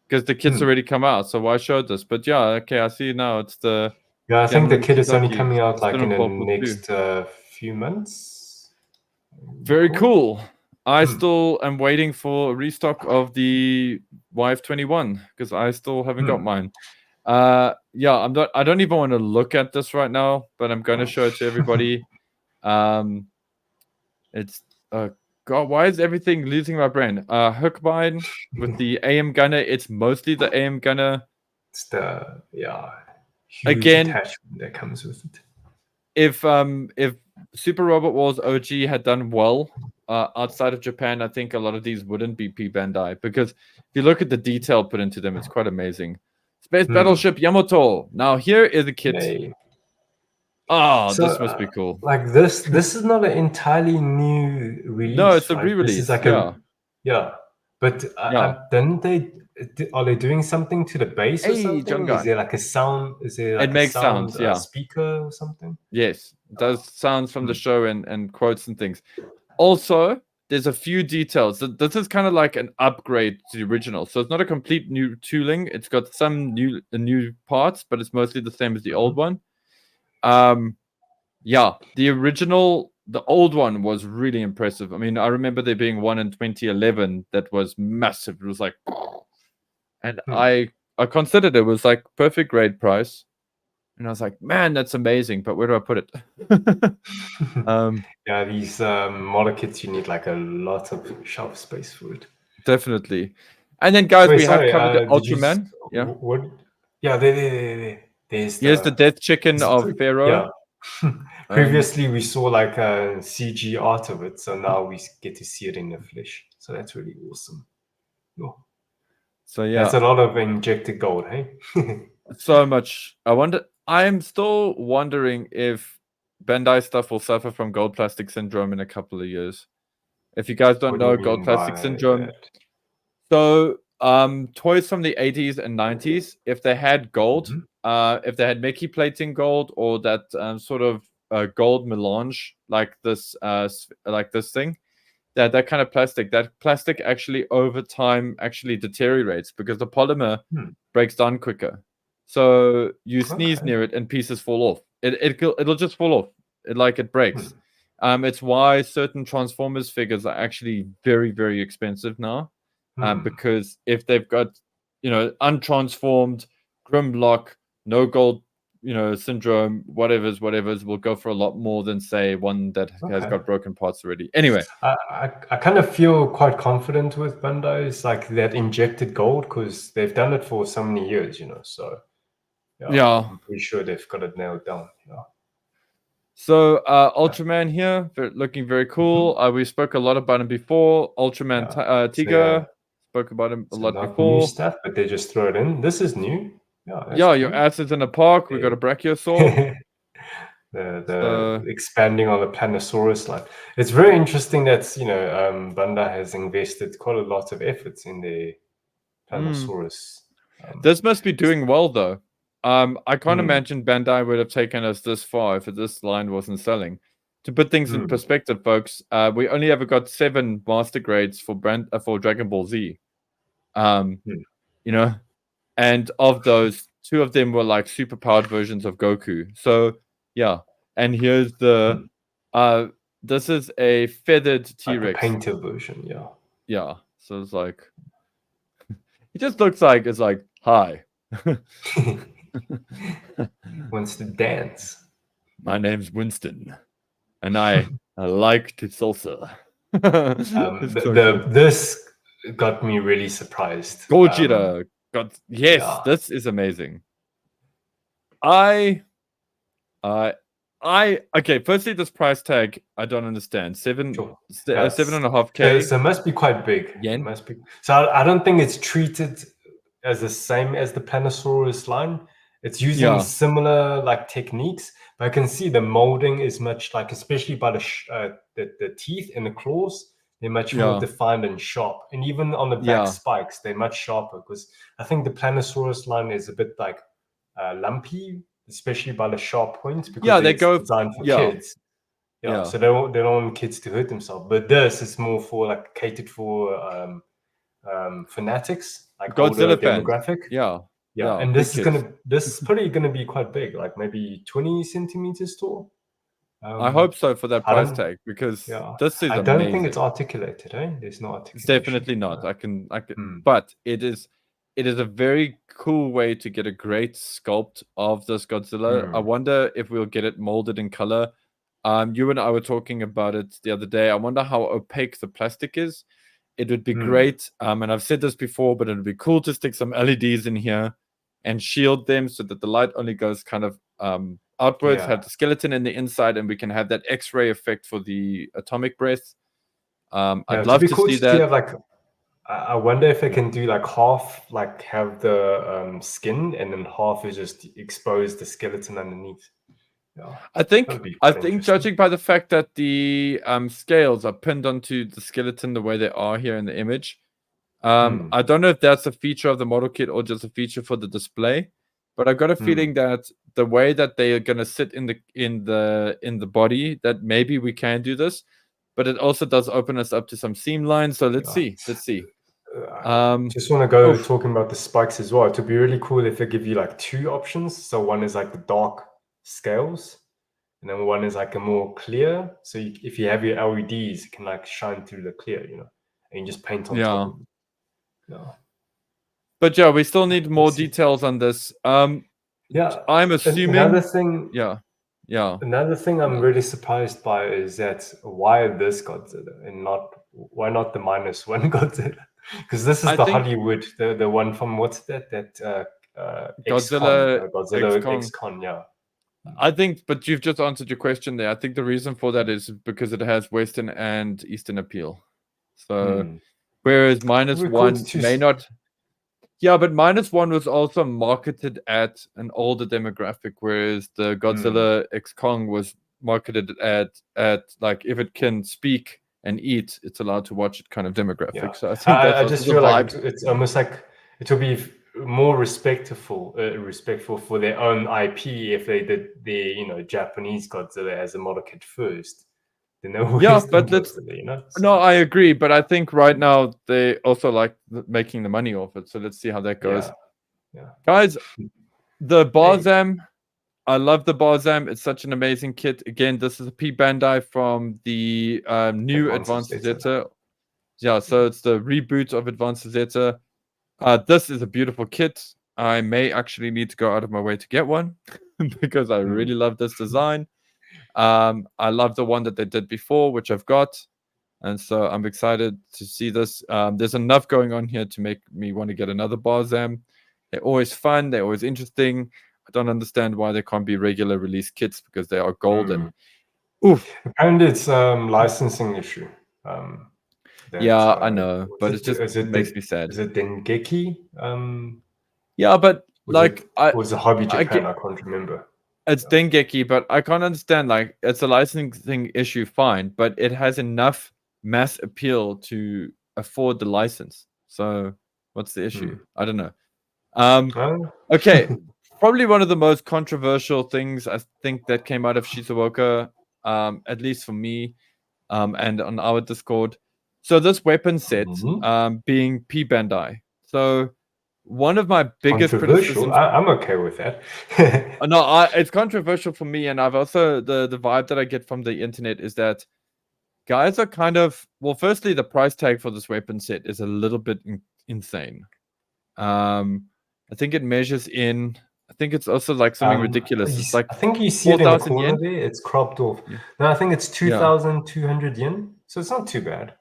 Because the kit's already come out, so why show this? But yeah, okay, I see now. It's the I think the kit is only coming out like in the next few months. Very cool. I still am waiting for a restock of the YF21 because I still haven't got mine. Yeah, I don't even want to look at this right now, but I'm going to show it to everybody. It's God, why is everything losing my brain? Hookbind with the AM gunner. It's mostly the AM gunner. It's the huge again attachment that comes with it. If Super Robot Wars OG had done well outside of Japan, I think a lot of these wouldn't be Bandai, because if you look at the detail put into them, it's quite amazing. Space Battleship Yamato. Now here is a kit. Yay. Oh, this must be cool. Like this is not an entirely new release. No, it's a re-release. This is like but are they doing something to the base or something? Is there like a sound? Is there like makes sounds, speaker or something? Yes, it does sounds from the show and quotes and things. Also, there's a few details. This is kind of like an upgrade to the original. So it's not a complete new tooling. It's got some new parts, but it's mostly the same as the old one. Yeah, the old one was really impressive. I mean, I remember there being one in 2011 that was massive. It was like, and I considered it was like perfect grade price, and I was like, man, that's amazing. But where do I put it? Yeah, these model kits, you need like a lot of shelf space for it. Definitely. And then, guys, we have covered the Ultraman. What? Yeah, there's the death chicken of Pharaoh. Yeah. Previously, we saw like a CG art of it, so now we get to see it in the flesh. So that's really awesome. Oh. So yeah, that's a lot of injected gold, hey? So much. I'm still wondering if Bandai stuff will suffer from gold plastic syndrome in a couple of years. If you guys don't know gold plastic syndrome, so toys from the 80s and 90s, if they had gold, if they had Mickey plating gold or that sort of gold melange like this thing, that kind of plastic actually over time actually deteriorates because the polymer breaks down quicker. So you sneeze near it and pieces fall off. It'll just fall off. It breaks. It's why certain Transformers figures are actually very, very expensive now. Because if they've got, untransformed, Grimlock, no gold, syndrome, whatever's will go for a lot more than, say, one that has got broken parts already. Anyway. I kind of feel quite confident with Bandai's like that injected gold because they've done it for so many years, so yeah. I'm pretty sure they've got it nailed down. Yeah. So Ultraman here, looking very cool. We spoke a lot about him before. Ultraman Tiga, spoke about him a lot before. New stuff, but they just throw it in. This is new. Yeah, your ass is in a park. We got a Brachiosaur. the expanding on the Planosaurus line. It's very interesting that Bandai has invested quite a lot of efforts in the Planosaurus. This must be doing well though. I can't imagine Bandai would have taken us this far if this line wasn't selling. To put things in perspective, folks, we only ever got 7 master grades for Dragon Ball Z. And of those, 2 of them were like super powered versions of Goku. So yeah, and here's the this is a feathered T-Rex, like painted version. Yeah. So it's like it just looks like it's like hi. Wants to dance. My name's Winston, and I like to salsa. This got me really surprised. Gojira. Yes, this is amazing. Okay, firstly, this price tag, I don't understand. 7.5K. So it must be quite big. Yen? It must be. So I don't think it's treated as the same as the Planosaurus line. It's using similar like techniques, but I can see the molding is much like, especially by the teeth and the claws, they're much more defined and sharp. And even on the back spikes, they're much sharper, because I think the Planosaurus line is a bit like lumpy, especially by the sharp points, because they go designed for kids. So they don't want kids to hurt themselves. But this is more for like catered for fanatics, like Godzilla older demographic. Yeah. And this is probably gonna be quite big, like maybe 20 centimeters tall. I hope so for that price tag, because this is I amazing. don't think it's articulated, eh? There's no articulation. It's definitely not. I can but it is a very cool way to get a great sculpt of this Godzilla. I wonder if we'll get it molded in color. You and I were talking about it the other day. I wonder how opaque the plastic is. It would be great, and I've said this before, but it would be cool to stick some LEDs in here and shield them so that the light only goes kind of outwards, have the skeleton in the inside, and we can have that X-ray effect for the atomic breath. I'd love to see that. Have, like, I wonder if they can do like half, like have the skin, and then half is just expose the skeleton underneath. I think judging by the fact that the scales are pinned onto the skeleton the way they are here in the image, I don't know if that's a feature of the model kit or just a feature for the display, but I've got a feeling that the way that they are going to sit in the body, that maybe we can do this, but it also does open us up to some seam lines. So let's see. I just want to go talking about the spikes as well. It would be really cool if they give you like two options. So one is like the dark scales, and then one is like a more clear. So if you have your LEDs, it can like shine through the clear, and you just paint on top of it. But we still need more details on this. I'm assuming another thing. Yeah. Another thing I'm really surprised by is that why this Godzilla and why not the -1 Godzilla? Because this is Hollywood, the one from what's that Godzilla X-Con, I think, but you've just answered your question there. I think the reason for that is because it has Western and Eastern appeal. So whereas -1 may not. Yeah, but -1 was also marketed at an older demographic, whereas the Godzilla X Kong was marketed at like, if it can speak and eat, it's allowed to watch it kind of demographic. So I think I just feel like it's almost like it will be more respectful for their own IP if they did the Japanese Godzilla as a model kit first. But no, I agree, but I think right now they also like making the money off it, so let's see how that goes. Guys, the Barzam, I love the Barzam. It's such an amazing kit. Again, this is a P Bandai from the new Advanced Zeta. So it's the reboot of Advanced Zeta. This is a beautiful kit. I may actually need to go out of my way to get one because I really love this design. I love the one that they did before, which I've got, and so I'm excited to see this. There's enough going on here to make me want to get another Barzam. They're always fun, they're always interesting. I don't understand why they can't be regular release kits, because they are golden. And it's licensing issue. I know, but it makes me sad. Is it Dengeki? But like, was it Hobby Japan? I can't remember. It's Dengeki, but I can't understand. Like, it's a licensing issue, fine, but it has enough mass appeal to afford the license. So, what's the issue? I don't know. Okay, probably one of the most controversial things I think that came out of Shizuoka, at least for me, and on our Discord. So this weapon set, being P Bandai. So one of my biggest criticisms. I'm okay with that. No, it's controversial for me, and I've also the vibe that I get from the internet is that guys are kind of, well, firstly, the price tag for this weapon set is a little bit insane. I think it measures in. I think it's also like something ridiculous. It's like, I think you see it in the corner there. It's cropped off. No, I think it's 2,200 yen. So it's not too bad.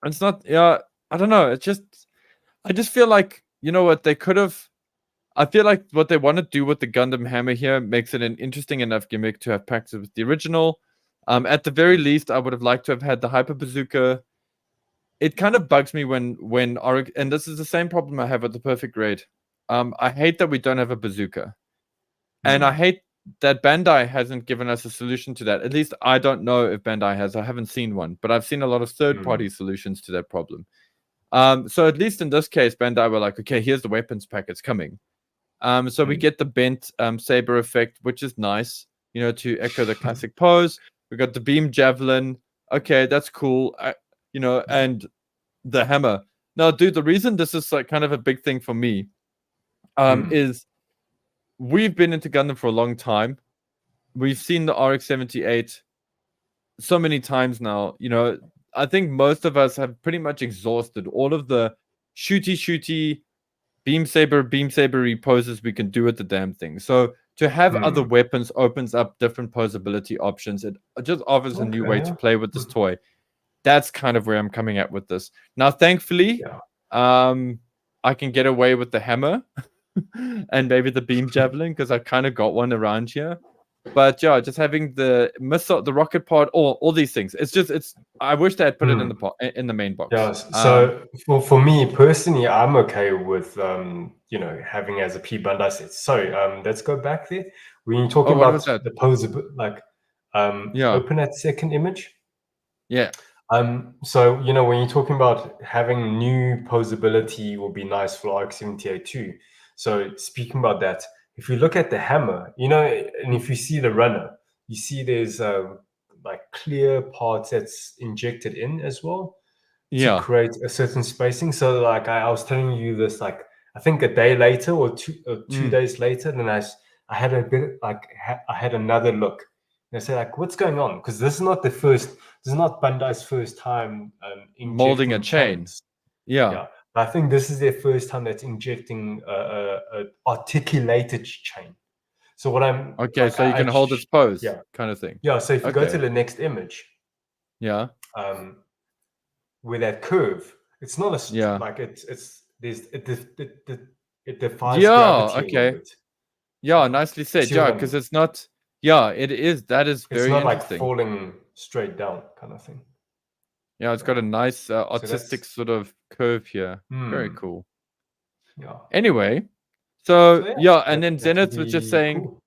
It's not. Yeah, I don't know. I just feel like, you know what, they could have. I feel like what they want to do with the Gundam hammer here makes it an interesting enough gimmick to have packed with the original. At the very least, I would have liked to have had the Hyper Bazooka. It kind of bugs me when Oryx, and this is the same problem I have with the Perfect Grade. I hate that we don't have a bazooka, and I hate that Bandai hasn't given us a solution to that. At least I don't know if Bandai has. I haven't seen one, but I've seen a lot of third-party solutions to that problem. So at least in this case, Bandai were like, okay, here's the weapons pack, it's coming. So we get the bent saber effect, which is nice, you know, to echo the classic pose. We got the beam javelin. Okay, that's cool. You know, and the hammer. Now, dude, the reason this is like kind of a big thing for me is we've been into Gundam for a long time. We've seen the RX-78 so many times now. You know, I think most of us have pretty much exhausted all of the shooty beam saber poses we can do with the damn thing. So to have other weapons opens up different posability options. It just offers a new way to play with this toy. That's kind of where I'm coming at with this. Now, thankfully, I can get away with the hammer and maybe the beam javelin because I kind of got one around here. But yeah, just having the missile, the rocket pod, all these things. It's. I wish they had put it in the main box. Yeah. So for me personally, I'm okay with you know, having as a P Bandai set. Sorry, let's go back there. When you're talking about the pose, like open that second image. Yeah. So you know, when you're talking about having new posability will be nice for RX-78 too. So speaking about that, if you look at the hammer, you know, and if you see the runner, you see there's like clear parts that's injected in as well to create a certain spacing. So like I was telling you this, like I think a day later or two days later, then I had a bit like I had another look. And I said, like, what's going on? Because this is not Bandai's first time molding a chain. Yeah. But I think this is their first time that's injecting a articulated chain. So what I'm okay, like, so you can hold its pose, kind of thing. Yeah. So if you go to the next image, where that curve, it's not a like it defies gravity a little bit. Yeah, nicely said. Yeah, because it's not. Yeah, it is. That is very interesting. It's not like falling straight down kind of thing. Yeah, it's got a nice artistic sort of curve here. Very cool. Yeah. Anyway, so and then Zenith was just saying,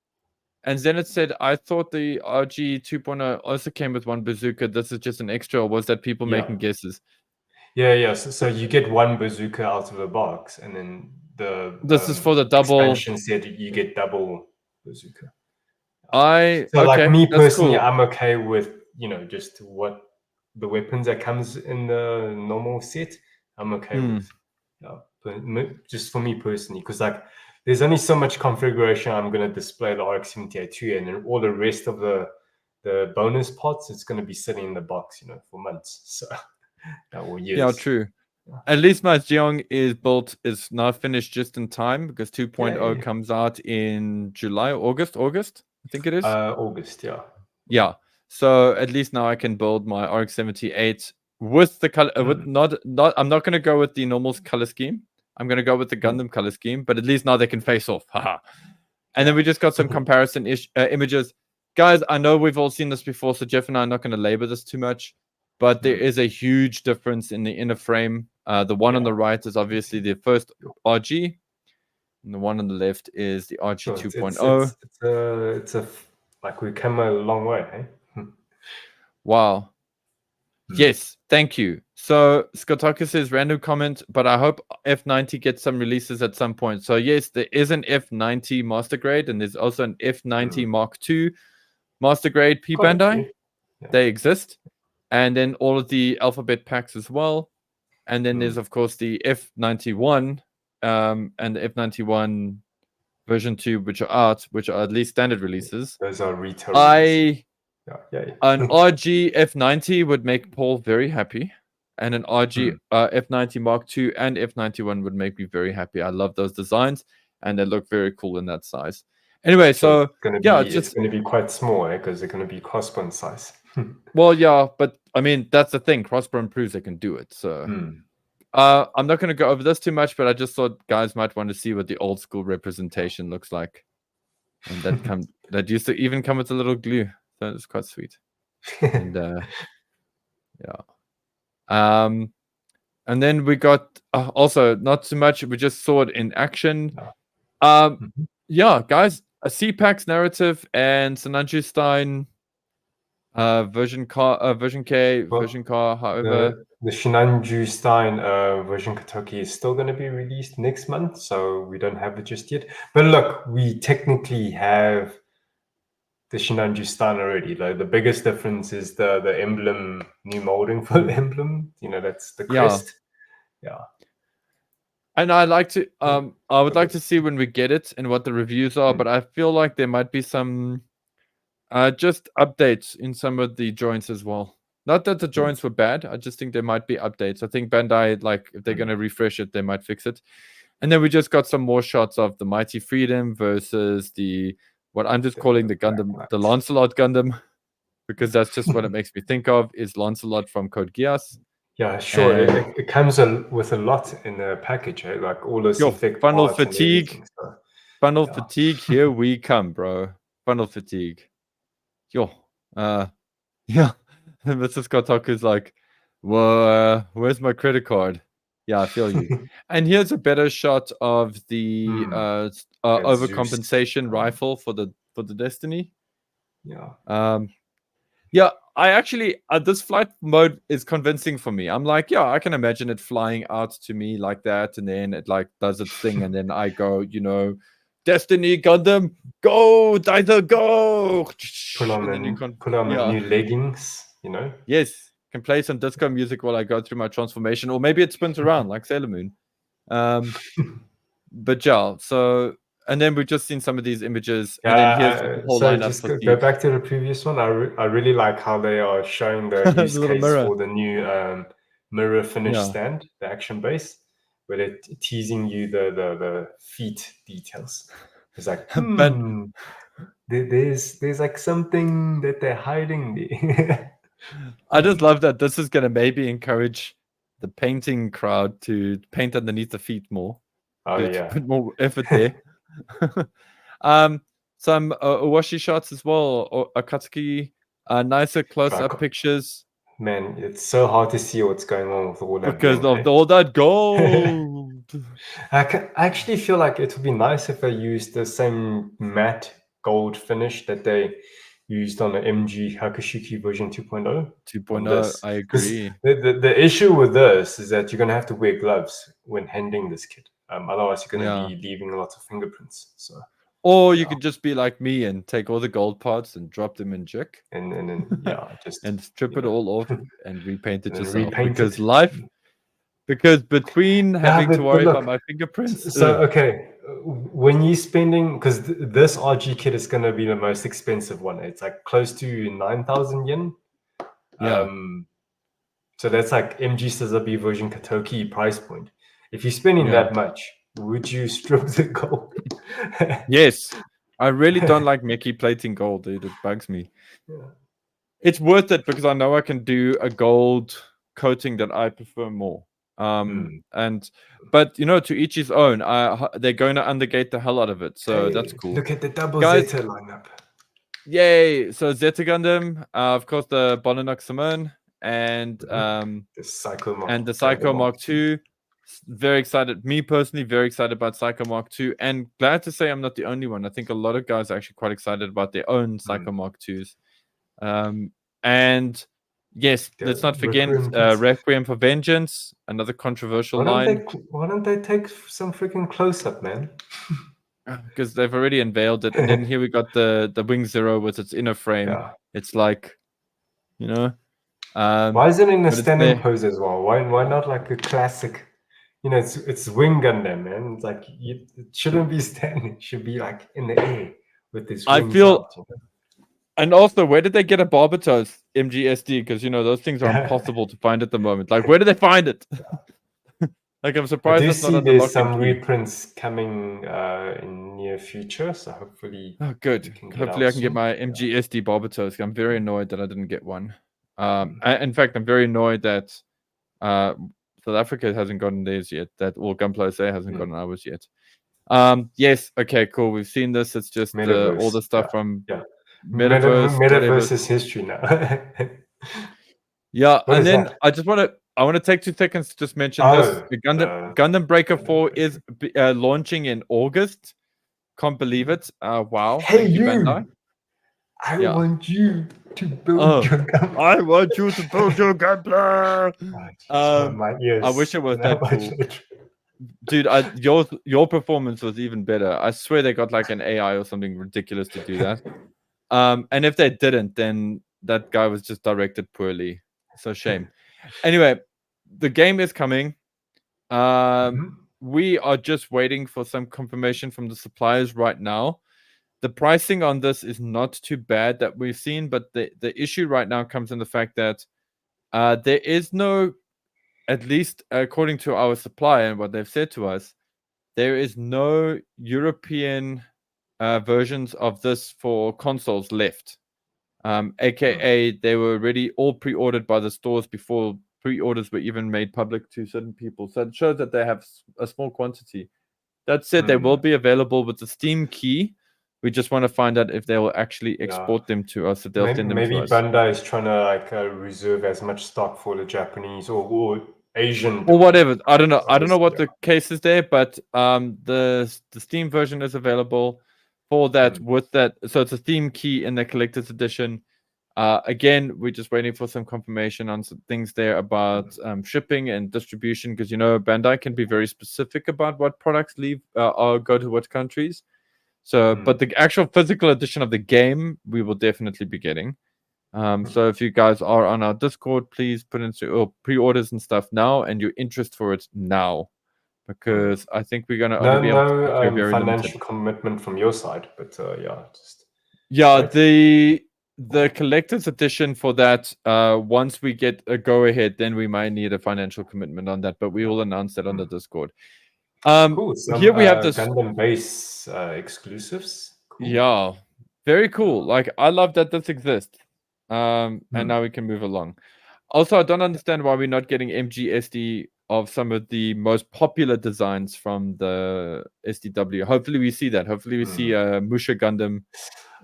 and Zenith said, I thought the RG 2.0 also came with one bazooka. This is just an extra, or was that people making guesses? Yeah. So you get one bazooka out of the box, and then this is for the double expansion set. You get double bazooka. So like me personally, I'm okay with, you know, just what the weapons that comes in the normal set. I'm okay with. But just for me personally, because like there's only so much configuration I'm going to display the RX-78 to, and then all the rest of the bonus pots, it's going to be sitting in the box, you know, for months. So or years. Yeah, true. At least my Jeong is now finished just in time because 2.0 comes out in July or August, I think it is. August, yeah. Yeah. So at least now I can build my RX-78 with the color. With not. I'm not going to go with the normal color scheme. I'm going to go with the Gundam color scheme. But at least now they can face off. Haha. And then we just got some comparison images, guys. I know we've all seen this before, so Jeff and I are not going to labor this too much. But there is a huge difference in the inner frame. The one on the right is obviously the first RG, and the one on the left is the RG 2.0. It's a like we've come a long way, eh? Wow. Yes, thank you. So Skotaka says random comment, but I hope F90 gets some releases at some point. So yes, there is an F90 Master Grade, and there's also an F90 Mark II Master Grade P Bandai. They exist. And then all of the alphabet packs as well. And then there's, of course, the F91 and the F91 version 2, which are out, which are at least standard releases. Those are retail releases. An RG F90 would make Paul very happy. And an RG F90 Mark II and F91 would make me very happy. I love those designs, and they look very cool in that size. Anyway, so it's going to be quite small, because they're going to be correspondent size. Well, yeah, but I mean, that's the thing. Crossbow proves they can do it. So Hmm. I'm not going to go over this too much, but I just thought guys might want to see what the old school representation looks like, and that used to even come with a little glue, so it's quite sweet. And and then we got also not too much. We just saw it in action. Yeah, guys, a CPAX narrative and Sananju Stein version K, version car. However, the Shinanju Stein version Katoki is still going to be released next month, so we don't have it just yet. But look, we technically have the Shinanju Stein already. Like the biggest difference is the emblem, new molding for the emblem. That's the crest. Yeah. And I like to I would like to see when we get it and what the reviews are, but I feel like there might be some just updates in some of the joints as well. Not that the joints were bad, I just think there might be updates. I think Bandai, like, if they're gonna refresh it, they might fix it. And then we just got some more shots of the Mighty Freedom versus the what I'm just calling the Gundam, the Lancelot Gundam, because that's just what it makes me think of, is Lancelot from Code Geass. Yeah, sure. It comes with a lot in the package, eh? Like all those effect funnel parts fatigue. And so. Funnel fatigue, here we come, bro. Funnel fatigue. Yeah. Mr. Kotaku's like, well, where's my credit card? Yeah, I feel you. And here's a better shot of the overcompensation rifle for the Destiny. Yeah. Yeah, I actually this flight mode is convincing for me. I'm like, yeah, I can imagine it flying out to me like that, and then it like does its thing, and then I go, Destiny Gundam, go, Daiser, go. Put on the new leggings, Yes, can play some disco music while I go through my transformation, or maybe it spins around like Sailor Moon. But yeah, so and then we've just seen some of these images, and then here's the whole lineup. Just go back to the previous one. I really like how they are showing the use case for the new mirror finish stand, the action base, where they're teasing you the feet details. It's like, there's like something that they're hiding there. I just love that this is going to maybe encourage the painting crowd to paint underneath the feet more. To put more effort there. Some Owashi shots as well, or Akatsuki, nicer close-up pictures. Man, it's so hard to see what's going on with all that. Because of all that gold. I actually feel like it would be nice if they used the same matte gold finish that they used on the MG Hakushiki version 2.0. 2.0, I agree. The issue with this is that you're going to have to wear gloves when handling this kit. Otherwise, you're going to be leaving lots of fingerprints. So, or you could just be like me and take all the gold parts and drop them in Jik. And then just and strip it all off and repaint it yourself. Because between having to worry about my fingerprints. So okay, when you're spending, because this RG kit is going to be the most expensive one. It's like close to 9,000 yen. Yeah. So that's like MG Sazabi version Katoki price point. If you're spending that much, would you strip the gold? Yes. I really don't like Mickey plating gold, dude. It bugs me. It's worth it because I know I can do a gold coating that I prefer more. But to each his own. They're going to undergate the hell out of it, so that's cool. Look at the double Zeta lineup. Yay! So Zeta Gundam, of course, the Bonanox Simone, and the Psycho Mark, and the Psycho Mark II. Very excited. Me personally, very excited about Psycho Mark II, and glad to say I'm not the only one. I think a lot of guys are actually quite excited about their own Psycho Mark IIs. And yes, let's not forget Requiem for Vengeance, another controversial line. Why don't they take some freaking close-up, man? Because they've already unveiled it, and then here we got the Wing Zero with its inner frame. It's like, why is it in a standing pose as well? Why not like a classic? It's Wing Gundam, man. It's like it shouldn't be standing; it should be like in the air with this. I feel. And also, where did they get a Barbatos MGSD? Because those things are impossible to find at the moment. Like, where did they find it? Like, I'm surprised it's not on the there's some reprints coming in near future, so hopefully. Oh, good. Hopefully, I can get my MGSD Barbatos. I'm very annoyed that I didn't get one. In fact, I'm very annoyed that South Africa hasn't gotten theirs yet. That Gunpla SA hasn't gotten ours yet. Yes, okay, cool. We've seen this. It's just all the stuff from Metaverse is history now. Yeah, and then I want to take 2 seconds to just mention this. The Gundam Breaker 4 is launching in August. Can't believe it. Wow. Hey, thank you, Bandai. I want you to build your Gunpla. I want you to build your Gunpla. My ears. I wish it was that cool. Dude, your performance was even better. I swear they got like an AI or something ridiculous to do that. And if they didn't, then that guy was just directed poorly. So shame. Anyway, the game is coming. We are just waiting for some confirmation from the suppliers right now. The pricing on this is not too bad that we've seen, but the issue right now comes in the fact that there is no, at least according to our supplier and what they've said to us, there is no European versions of this for consoles left. AKA they were already all pre-ordered by the stores before pre-orders were even made public to certain people. So it shows that they have a small quantity. That said, they will be available with the Steam key. We just want to find out if they will actually export them to us. If they'll send them to us. Maybe Bandai is trying to reserve as much stock for the Japanese or Asian or whatever. I don't know. I don't know what the case is there, but the Steam version is available for that with that. So it's a Steam key in the collector's edition. Again, we're just waiting for some confirmation on some things there about shipping and distribution, because Bandai can be very specific about what products leave or go to what countries. So, but the actual physical edition of the game, we will definitely be getting. So if you guys are on our Discord, please put in pre-orders and stuff now, and your interest for it now, because I think we're gonna only be able to very financial commitment from your side, but the collector's edition for that. Once we get a go ahead, then we might need a financial commitment on that, but we will announce that on the Discord. Cool. Here we have this Gundam base exclusives. Cool. Yeah, very cool. Like, I love that this exists. And now we can move along. Also, I don't understand why we're not getting MGSD of some of the most popular designs from the SDW. Hopefully we see that. Hopefully we see Musha Gundam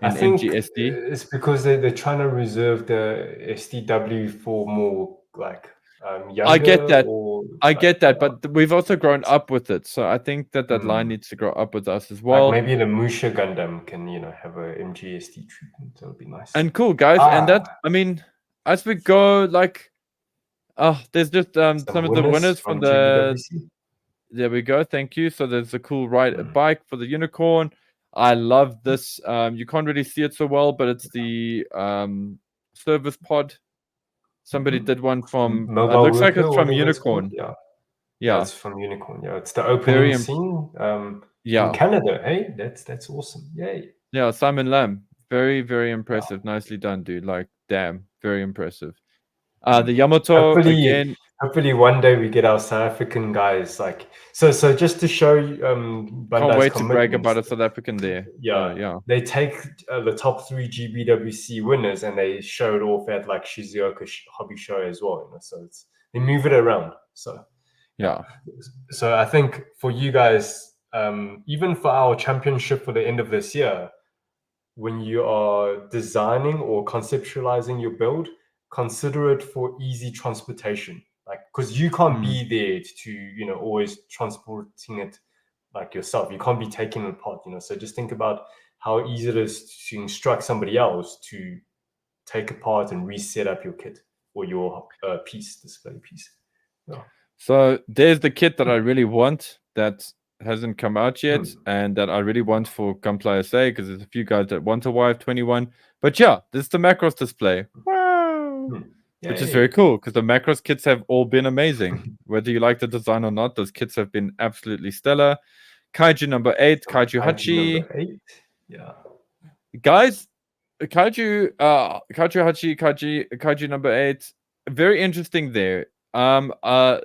and MGSD. It's because they're trying to reserve the SDW for more like younger. I get that, but we've also grown up with it. So I think that line needs to grow up with us as well. Like maybe the Musha Gundam can, have a MGSD treatment. That would be nice. And cool, guys. And that, I mean, as we go, like, there's just some of the winners from the GBWC. There we go. Thank you. So there's a cool bike for the unicorn. I love this. You can't really see it so well, but it's the service pod. Somebody did one from it looks like it's from Unicorn. Yeah, it's from Unicorn. Yeah, it's the opening scene. In Canada. Hey, that's awesome. Yay. Yeah, Simon Lamb. Very, very impressive. Nicely done, dude. Like, damn, very impressive. The Yamato again. Hopefully one day we get our South African guys like so just to show you Bandai's can't wait to brag about a South African there. Yeah. They take the top 3 GBWC winners and they show it off at like Shizuoka hobby show as well, so they move it around. So so I think for you guys, even for our championship for the end of this year, when you are designing or conceptualizing your build, consider it for easy transportation. Like, because you can't be there to, always transporting it like yourself. You can't be taking it apart, So just think about how easy it is to instruct somebody else to take apart and reset up your kit or your display piece. Yeah. So there's the kit that I really want that hasn't come out yet, and that I really want for Gunpla SA, because there's a few guys that want a YF21. But yeah, this is the Macross display. Wow. Which is very cool, because the Macross kits have all been amazing. Whether you like the design or not, those kits have been absolutely stellar. Kaiju number 8, Kaiju Hachi. Number 8. Yeah. Guys, Kaiju Hachi, Kaiju number 8. Very interesting there. I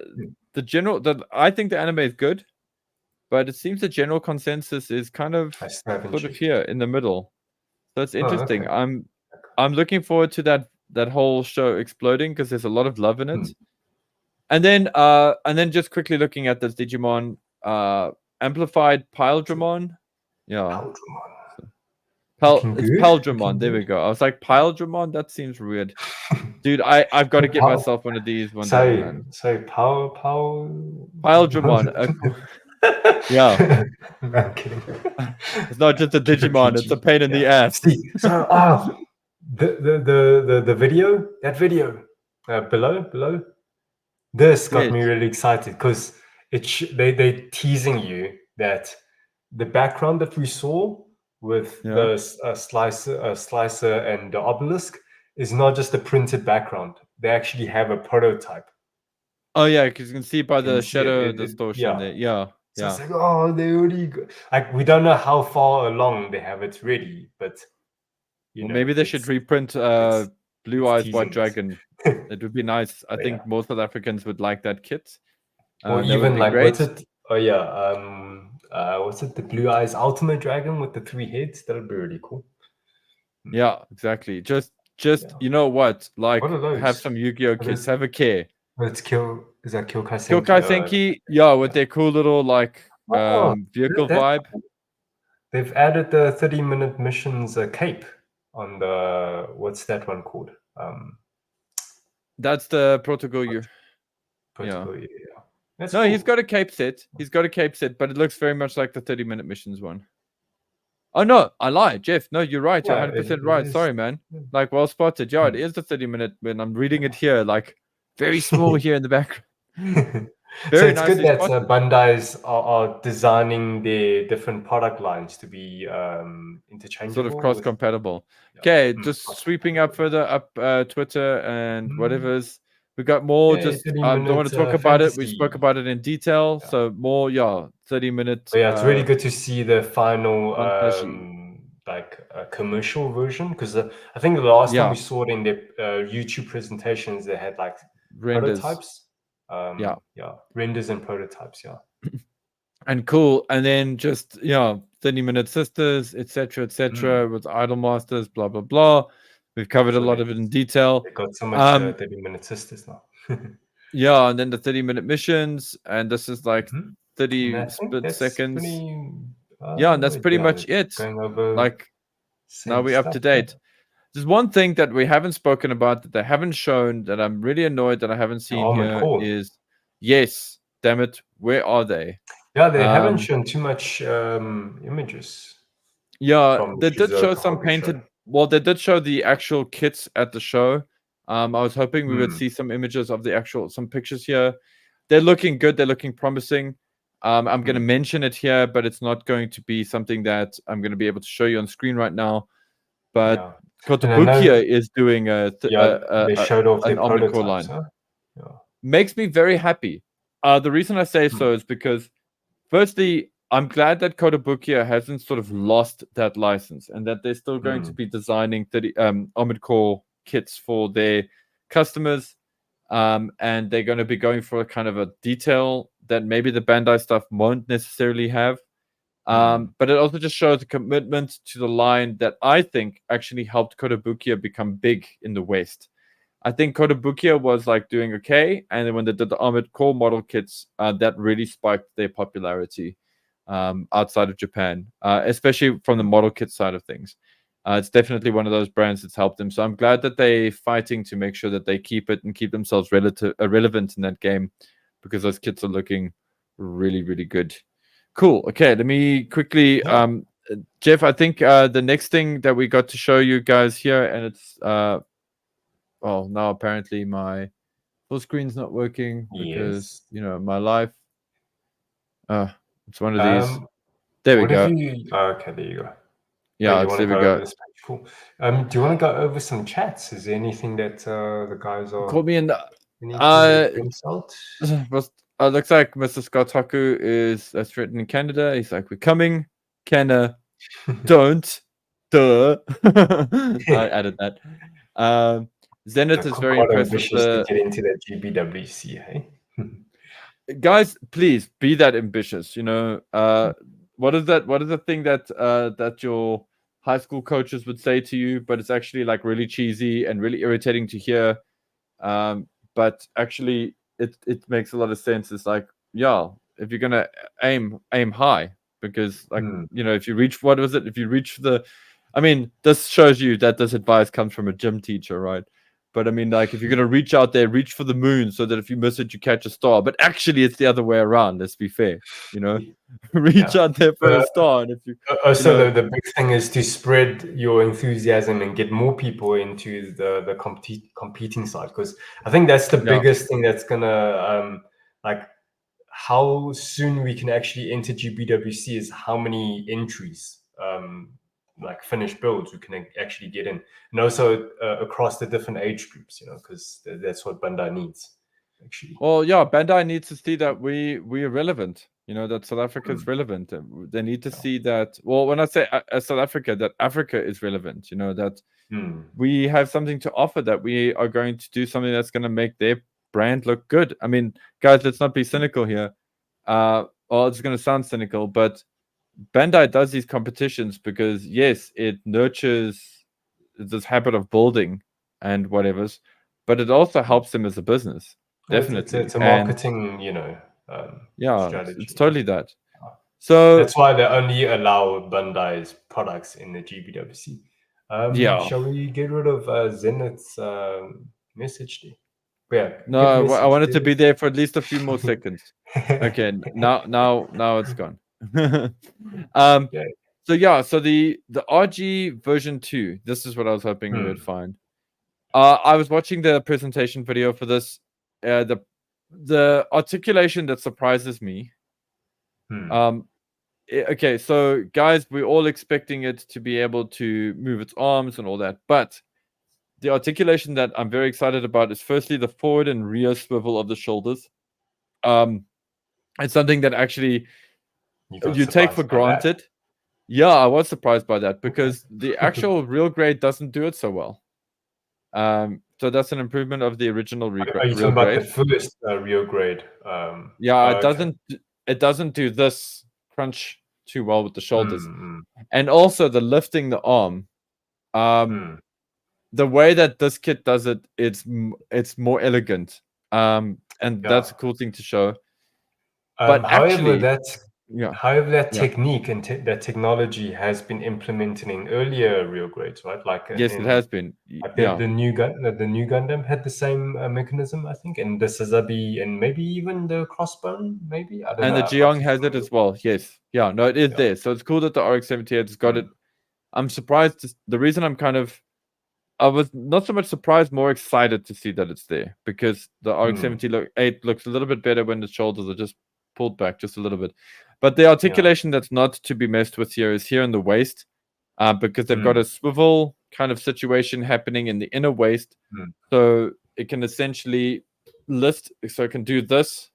think the anime is good, but it seems the general consensus is kind of sort of here in the middle. So it's interesting. I'm looking forward to that whole show exploding because there's a lot of love in it. And then just quickly looking at this Digimon amplified Piledramon. Yeah. It's Paldramon. There we go. I was like, Piledramon? That seems weird. Dude, I've got to get myself one of these one day, man. Piledramon. Yeah. I'm kidding. It's not just a Digimon, it's a pain in the ass. See, so the video, that video below, this got me really excited because they're teasing you that the background that we saw with the slicer and the obelisk is not just a printed background. They actually have a prototype. Oh yeah, because you can see by the shadow distortion there. Yeah. So it's like, oh, they already like we don't know how far along they have it ready, but maybe they should reprint Blue Eyes White Dragon. It would be nice. I think most South Africans would like that kit. Or even like what's it? Oh yeah, what's it? The Blue Eyes Ultimate Dragon with the 3 heads. That would be really cool. Yeah, exactly. Just you know what? Like what have some Yu-Gi-Oh kits. Have a care. Is that Kyokai Senki? Kyokai Senki, with their cool little like vehicle vibe. They've added the 30-minute missions cape on the what's that one called? That's the Protogoyu. That's cool. He's got a cape set. But it looks very much like the 30-minute missions one. Oh no, I lied, Jeff. No, you're right. You're 100% right. Sorry, man. Like well spotted. Yeah, it is the 30-minute when I'm reading it here, like very small here in the background. So it's good that Bandai's are designing their different product lines to be interchangeable, sort of cross-compatible. Okay, just sweeping up further up Twitter and whatever's. We got more. Just don't want to talk about it. We spoke about it in detail. So more, 30 minutes. It's really good to see the final like commercial version because I think the last time we saw it in the YouTube presentations, they had like renders. Prototypes. Renders and prototypes. And cool. And then just 30-minute sisters, etc. with Idol Masters, blah blah blah. We've covered a lot of it in detail. They got so much 30-minute sisters now. And then the 30-minute missions, and this is like 30 split seconds. And that's pretty much it. Like now we're up to date. There's one thing that we haven't spoken about that they haven't shown that I'm really annoyed that I haven't seen here is damn it, where are they? Yeah, they haven't shown too much images. Yeah, they did show some painted. Well, they did show the actual kits at the show. I was hoping we would see some images of some pictures here. They're looking good. They're looking promising. I'm going to mention it here, but it's not going to be something that I'm going to be able to show you on screen right now. But Kotobukiya is doing they showed off an Omnicore line. Makes me very happy. The reason I say so is because, firstly, I'm glad that Kotobukiya hasn't sort of lost that license and that they're still going to be designing Armored Core kits for their customers. And they're going to be going for a kind of a detail that maybe the Bandai stuff won't necessarily have. But it also just shows a commitment to the line that I think actually helped Kotobukiya become big in the West. I think Kotobukiya was like doing okay, and then when they did the Armored Core model kits, that really spiked their popularity outside of Japan, especially from the model kit side of things. It's definitely one of those brands that's helped them. So I'm glad that they're fighting to make sure that they keep it and keep themselves relevant in that game, because those kits are looking really, really good. Cool. Okay, let me quickly, Jeff, I think the next thing that we got to show you guys here, and it's, now apparently my full screen's not working because, my life, it's one of these. There we go. Okay, there you go. Yeah, there we go. Cool. Do you want to go over some chats? Is there anything that the guys are... Call me in the... looks like Mr. Scott Haku that's written in Canada. He's like, we're coming. Canada. Don't. Duh. I added that. Zenith is very impressed with to get into that GBWC, hey? Guys, please be that ambitious. What is that? What is the thing that your high school coaches would say to you, but it's actually like really cheesy and really irritating to hear. But actually, it makes a lot of sense. It's like, yeah, if you're gonna aim high, because like if you reach, what was it? If you reach I mean, this shows you that this advice comes from a gym teacher, right? But I mean, like, if you're gonna reach out there, reach for the moon, so that if you miss it, you catch a star. But actually, it's the other way around. Let's be fair, reach out there for a star, and if you, so the big thing is to spread your enthusiasm and get more people into the competing side, because I think that's the biggest thing that's gonna like how soon we can actually enter GBWC is how many entries, like finished builds, we can actually get in, and also across the different age groups, because that's what Bandai needs, actually. Well, yeah, Bandai needs to see that we are relevant. That South Africa is relevant. They need to see that. Well, when I say South Africa, that Africa is relevant. That we have something to offer. That we are going to do something that's going to make their brand look good. I mean, guys, let's not be cynical here. Well, it's going to sound cynical, but Bandai does these competitions because, yes, it nurtures this habit of building and whatever's, but it also helps them as a business. Definitely. It's a marketing, strategy. It's totally that. So that's why they only allow Bandai's products in the GBWC. Shall we get rid of Zenith's message there? No, I wanted to be there for at least a few more seconds. Okay, now it's gone. So the RG version 2. This is what I was hoping we would find. I was watching the presentation video for this. The articulation that surprises me. Okay, so guys, we're all expecting it to be able to move its arms and all that, but the articulation that I'm very excited about is firstly the forward and rear swivel of the shoulders. It's something that actually you take for granted. Yeah, I was surprised by that because the actual real grade doesn't do it so well. So that's an improvement of the original real grade. Are you talking about the first real grade? It doesn't do this crunch too well with the shoulders, and also the lifting the arm. The way that this kit does it, it's more elegant, and that's a cool thing to show. But however, that technique and that technology has been implemented in earlier real grades, right? Like yes, it has been. Like the new Gundam had the same mechanism, I think, and the Sazabi and maybe even the Crossbone, maybe. I don't know. And the Jeong has it as well. Yes, no, it is there. So it's cool that the RX-78 has got it. I'm surprised. The reason I was not so much surprised, more excited to see that it's there, because the RX-78 looks a little bit better when the shoulders are just pulled back just a little bit. But the articulation that's not to be messed with here is here in the waist, because they've got a swivel kind of situation happening in the inner waist, so it can essentially lift, so it can do this,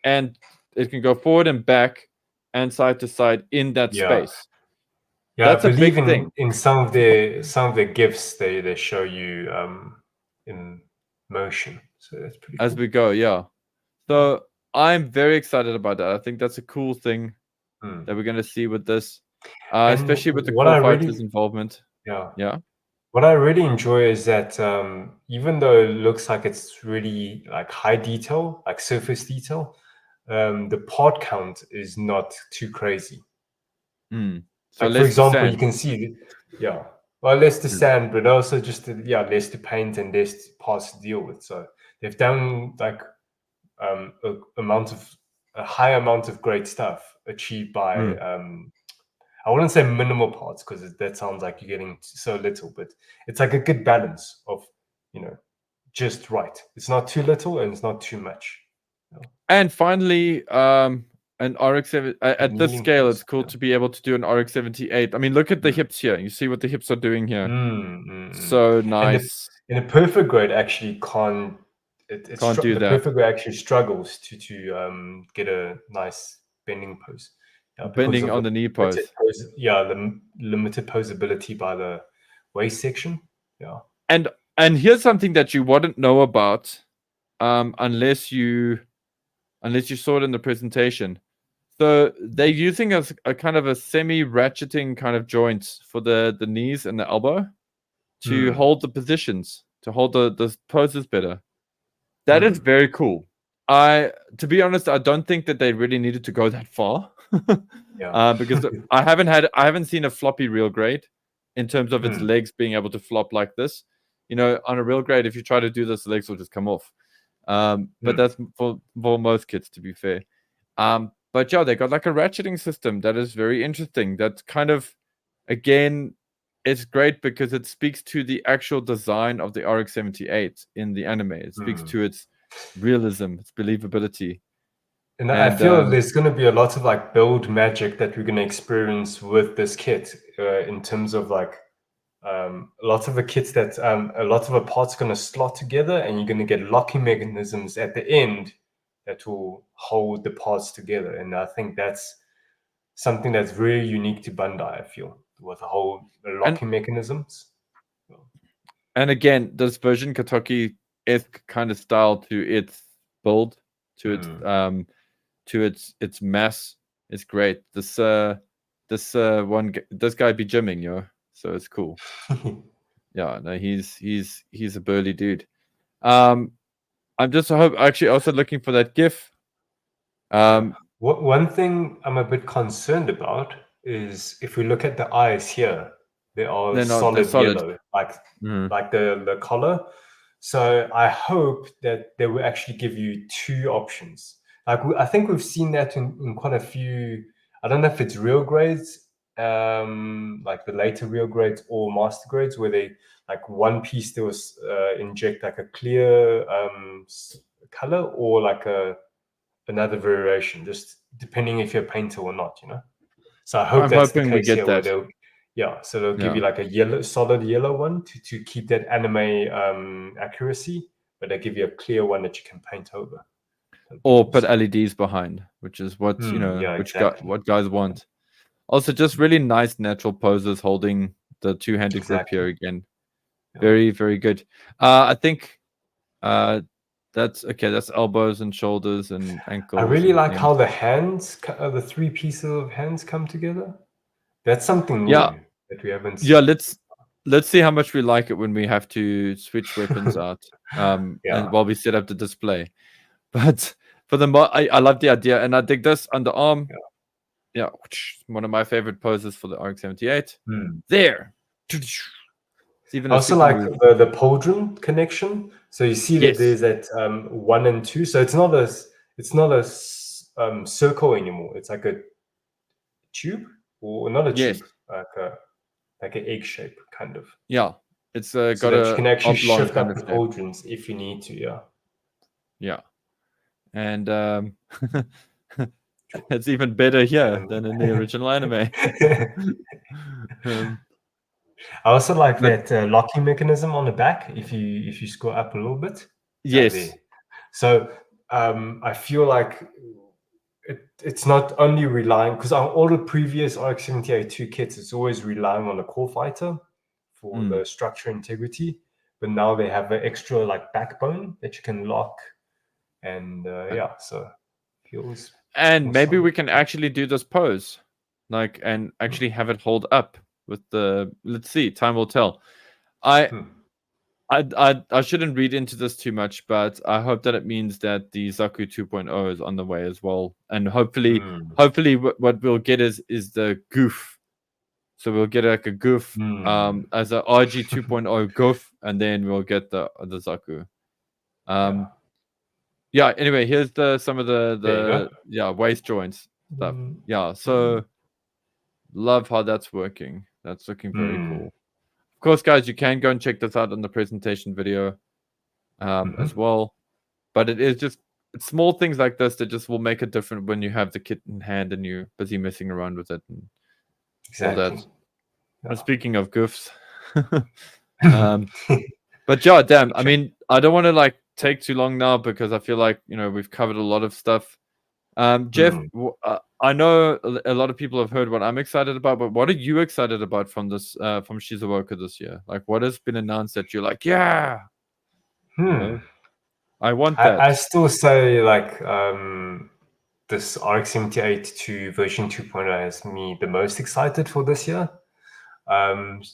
and it can go forward and back and side to side in that space. Yeah, that's a big thing. In some of the GIFs, they show you in motion, so that's pretty cool. As we go, so I'm very excited about that. I think that's a cool thing that we're going to see with this, especially with the core fighters' involvement. Yeah. What I really enjoy is that even though it looks like it's really like high detail, like surface detail, the part count is not too crazy. So like for example, you can see, less to sand, but also just less to paint and less parts to deal with. So they've done like a high amount of great stuff achieved by I wouldn't say minimal parts, because that sounds like you're getting so little, but it's like a good balance of just right. It's not too little and it's not too much. And finally, an RX-7 at this scale, it's cool to be able to do an RX-78. I mean, look at the hips here. You see what the hips are doing here. So nice. And the perfect grade actually can't do that. The perfect grade actually struggles to get a nice bending pose. Bending on the knee pose. The limited posability by the waist section. Yeah. And here's something that you wouldn't know about unless you saw it in the presentation. So they're using a kind of a semi-ratcheting kind of joint for the knees and the elbow to hold the positions, to hold the poses better. That is very cool. To be honest, I don't think that they really needed to go that far. Because I haven't seen a floppy real grade in terms of its legs being able to flop like this. On a real grade, if you try to do this, the legs will just come off. But that's for most kits, to be fair. But yeah, they got like a ratcheting system that is very interesting. That's kind of, again, it's great because it speaks to the actual design of the RX-78 in the anime. It speaks to its realism, its believability. And I feel there's going to be a lot of like build magic that we're going to experience with this kit in terms of like lots of the kits that a lot of the parts going to slot together, and you're going to get locking mechanisms at the end that will hold the parts together. And I think that's something that's very unique to Bandai, I feel, with the whole locking mechanisms. And again, this version Katoki-esque kind of style to its build, to its mass is great. This guy be gymming, yo. So it's cool. Yeah, no, he's a burly dude. I'm just actually also looking for that GIF. One thing I'm a bit concerned about is if we look at the eyes here, they are solid yellow, like the color. So I hope that they will actually give you two options. Like I think we've seen that in quite a few. I don't know if it's real grades, like the later real grades or master grades, where they like one piece they was inject like a clear color or like another variation, just depending if you're a painter or not, So I hope I'm that's hoping the we case get here, that. where they'll give you like a solid yellow one to keep that anime accuracy, but they give you a clear one that you can paint over. Or put LEDs behind, which is what what guys want. Also, just really nice natural poses holding the two-handed grip here again. Very, very good. I think that's okay. That's elbows and shoulders and ankles. I really like how the hands, the three pieces of hands come together. That's something new that we haven't seen. Yeah, let's see how much we like it when we have to switch weapons out. And while we set up the display. But for the I love the idea, and I dig this underarm. Yeah, one of my favorite poses for the RX-78. There. I also like the pauldron connection. So you see that there's that 1 and 2. So it's not a circle anymore. It's like a tube, or not a tube, like an egg shape kind of. Yeah, it's so got that you can actually shift up the pauldrons if you need to. Yeah, and it's even better here than in the original anime. I also like that locking mechanism on the back. If you scroll up a little bit, yes. So I feel like it's not only relying, because on all the previous RX-78 kits, it's always relying on the core fighter for the structure integrity, but now they have an extra like backbone that you can lock, and so feels. And maybe we can actually do this pose, like, and actually have it hold up with the. Let's see. Time will tell. I shouldn't read into this too much, but I hope that it means that the Zaku 2.0 is on the way as well, and hopefully what we'll get is the goof. So we'll get like a goof as a RG 2.0 goof, and then we'll get the Zaku. Yeah. Anyway, here's some of the waist joints stuff. Yeah. So love how that's working. That's looking very cool. Of course, guys, you can go and check this out on the presentation video as well. But it is just small things like this that just will make it different when you have the kit in hand and you're busy messing around with it and all that. And speaking of goofs, but yeah, damn. I mean, I don't want to like take too long now because I feel like we've covered a lot of stuff. Jeff, I know a lot of people have heard what I'm excited about, but what are you excited about from this from Shizuoka this year? Like, what has been announced that you're like, yeah, I want that. I still say like this RX-78 to version 2.0 has me the most excited for this year.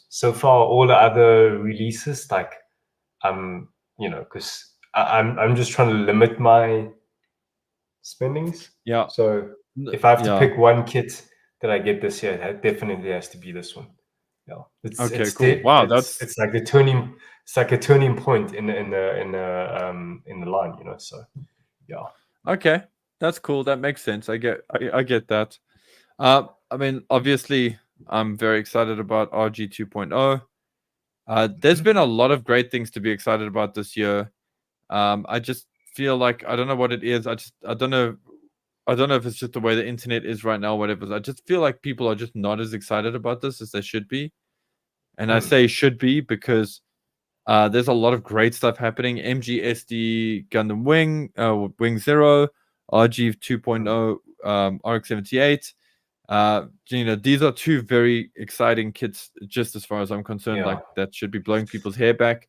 So far, all the other releases, like, because I'm just trying to limit my spendings. Yeah. So if I have to pick one kit that I get this year, it definitely has to be this one. Yeah. Okay, cool. Wow, it's like a turning point in the line, So yeah. Okay, that's cool. That makes sense. I get that. I mean, obviously, I'm very excited about RG 2.0. There's been a lot of great things to be excited about this year. I just feel like I don't know what it is. I don't know if it's just the way the internet is right now, whatever. I just feel like people are just not as excited about this as they should be. And I say should be because there's a lot of great stuff happening. MGSD Gundam Wing, Wing Zero, RG 2.0, RX-78. These are two very exciting kits, just as far as I'm concerned. Yeah. Like that should be blowing people's hair back.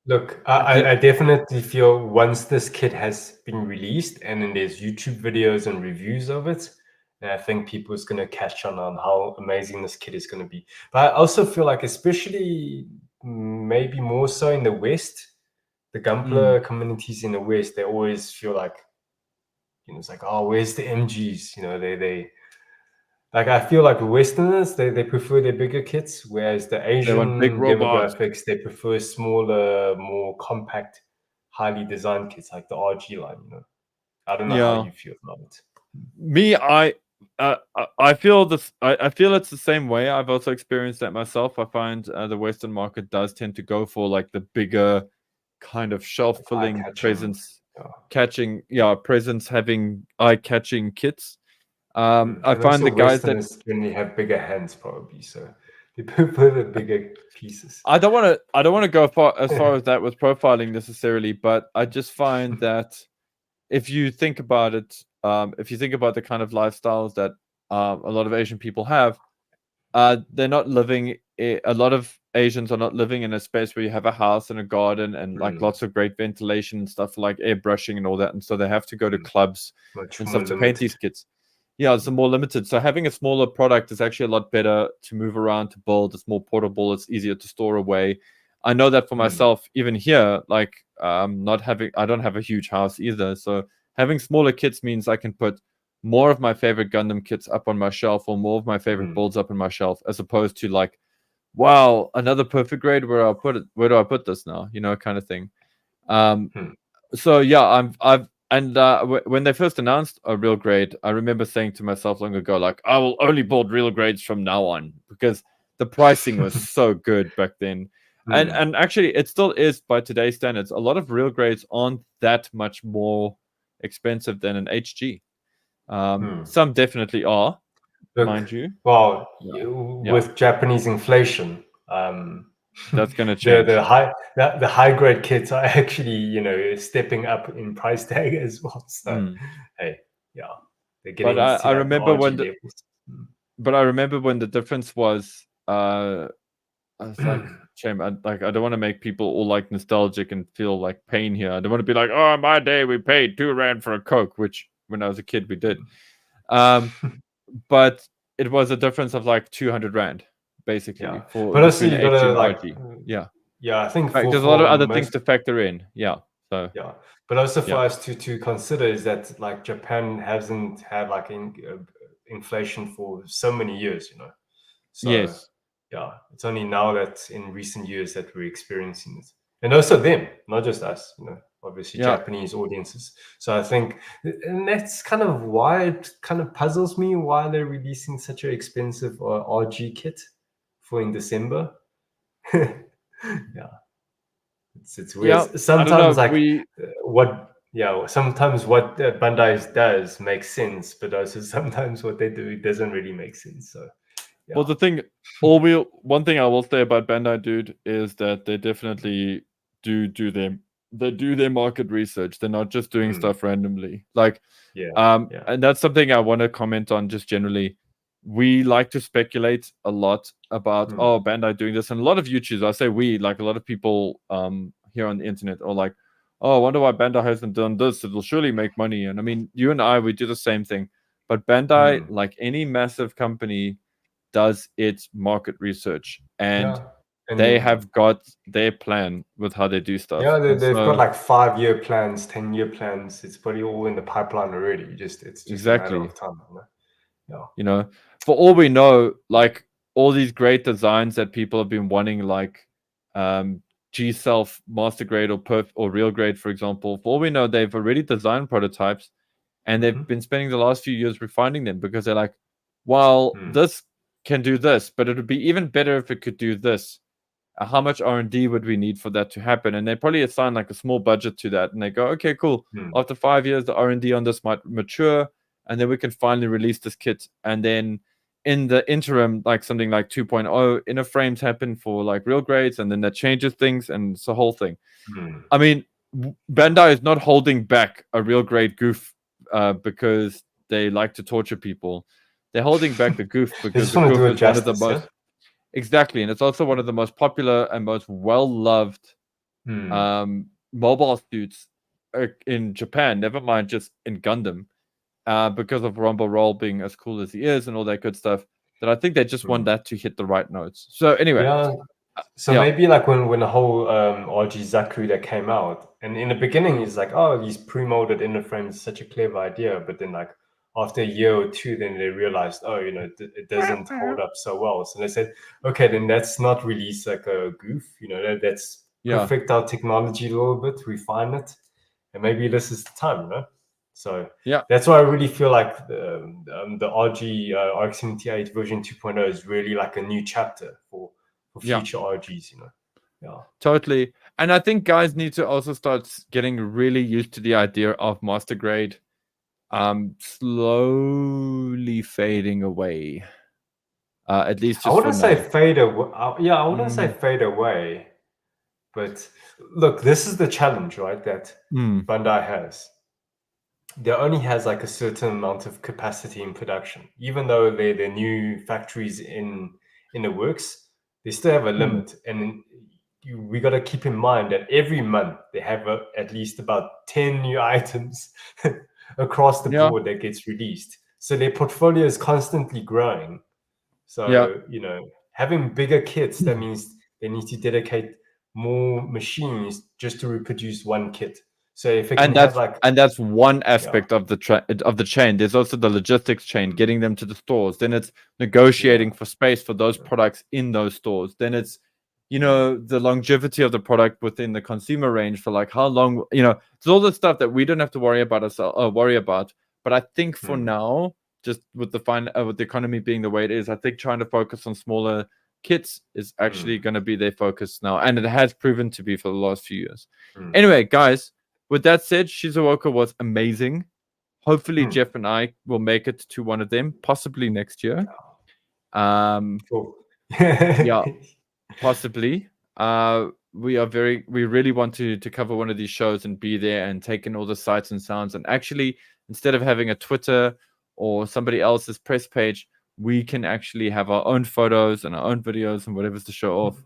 Look, I definitely feel once this kit has been released and then there's YouTube videos and reviews of it, and I think people is going to catch on how amazing this kit is going to be. But I also feel like, especially maybe more so in the West, the Gunpla communities in the West, they always feel like, it's like, oh, where's the MGs? They like, I feel like Westerners, they prefer their bigger kits, whereas the Asian big robots. demographics, they prefer smaller, more compact, highly designed kits like the RG line. I don't know how you feel about it. Me, I feel this. I feel it's the same way. I've also experienced that myself. I find the Western market does tend to go for like the bigger, kind of shelf-filling presence, presence having eye-catching kits. I find the guys that generally have bigger hands, probably, so they prefer the bigger pieces. I don't want to go as far as that with profiling necessarily, but I just find that if you think about it, if you think about the kind of lifestyles that a lot of Asian people have, they're not living. A lot of Asians are not living in a space where you have a house and a garden and like lots of great ventilation and stuff like airbrushing and all that, and so they have to go to clubs and stuff to paint these kits. Yeah, it's more limited. So having a smaller product is actually a lot better to move around, to build. It's more portable. It's easier to store away. I know that for myself, even here, like I don't have a huge house either. So having smaller kits means I can put more of my favorite Gundam kits up on my shelf or more of my favorite builds up on my shelf, as opposed to like, wow, another perfect grade. Where I'll put it? Where do I put this now? Kind of thing. So yeah, when they first announced a real grade, I remember saying to myself long ago, like, I will only build real grades from now on because the pricing was so good back then. And actually, it still is by today's standards. A lot of real grades aren't that much more expensive than an HG. Some definitely are, mind you. Well, with Japanese inflation, that's going to change. The high grade kits are actually stepping up in price tag as well. So hey, yeah, they're getting. But I remember but I remember when the difference was. I was like, shame. I don't want to make people all like nostalgic and feel like pain here. I don't want to be like, oh, in my day we paid R2 for a Coke, which when I was a kid we did. But it was a difference of like 200 Rand, basically, for between H and RG. Yeah, I think there's a lot of other things to factor in. So but also for us to consider is that like Japan hasn't had like inflation for so many years, So yes. Yeah, it's only now that in recent years that we're experiencing it, and also them, not just us. Obviously Japanese audiences. So I think, and that's kind of why it kind of puzzles me why they're releasing such an expensive RG kit for in December. It's weird. Sometimes sometimes what Bandai does makes sense, but also sometimes what they do doesn't really make sense. So. Yeah. Well, the thing, one thing I will say about Bandai, dude, is that they definitely do their market research. They're not just doing stuff randomly. Like, and that's something I want to comment on just generally. We like to speculate a lot about Bandai doing this, and a lot of YouTubers. I say we, like a lot of people here on the internet, are like, oh, I wonder why Bandai hasn't done this. It'll surely make money. And I mean, you and I, we do the same thing. But Bandai, like any massive company, does its market research, and they have got their plan with how they do stuff. Yeah, they've got like 5-year plans, 10-year plans. It's probably all in the pipeline already. It's just a matter of time. Yeah. You know, for all we know, like all these great designs that people have been wanting, like G Self, Master Grade, or Real Grade, for example. For all we know, they've already designed prototypes, and they've been spending the last few years refining them because they're like, well, this can do this, but it would be even better if it could do this. How much R&D would we need for that to happen? And they probably assign like a small budget to that, and they go, okay, cool. After 5 years, the R&D on this might mature, and then we can finally release this kit. And then in the interim, like something like 2.0 inner frames happen for like real grades, and then that changes things, and it's a whole thing. I mean, Bandai is not holding back a real grade goof because they like to torture people. They're holding back the goof because the goof is one of the most exactly, and it's also one of the most popular and most well-loved mobile suits in Japan. Never mind just in Gundam, because of Rumble Roll being as cool as he is and all that good stuff. That I think they just want that to hit the right notes. So anyway, maybe like when the whole RG Zakuri that came out, and in the beginning he's like, oh, these pre-molded inner frames is such a clever idea, but then like after a year or two, then they realized, oh, you know, it doesn't hold up so well. So they said, okay, then let's not release like a goof, you know, let's perfect our technology a little bit, refine it, and maybe this is the time, you know. So that's why I really feel like the RG RX-78 version 2.0 is really like a new chapter for future RGs, you know. Yeah, totally. And I think guys need to also start getting really used to the idea of master grade slowly fading away. At least just I wouldn't say fade away. I wouldn't say fade away. But look, this is the challenge, right? That Bandai has. They only has like a certain amount of capacity in production, even though they're new factories in the works. They still have a limit, and we got to keep in mind that every month they have at least about 10 new items across the board that gets released. So their portfolio is constantly growing. So you know, having bigger kits, that means they need to dedicate more machines just to reproduce one kit. So if it can have like, and that's one aspect of the chain. There's also the logistics chain, getting them to the stores. Then it's negotiating for space for those products in those stores. Then it's, you know, the longevity of the product within the consumer range for like how long, you know, it's all the stuff that we don't have to worry about But I think for now, just with the economy being the way it is, I think trying to focus on smaller kits is actually going to be their focus now, and it has proven to be for the last few years. Anyway, guys, with that said, Shizuoka was amazing. Hopefully, Jeff and I will make it to one of them, possibly next year. Cool. Yeah, possibly. We really want to cover one of these shows and be there and take in all the sights and sounds. And actually, instead of having a Twitter or somebody else's press page, we can actually have our own photos and our own videos and whatever's to show off.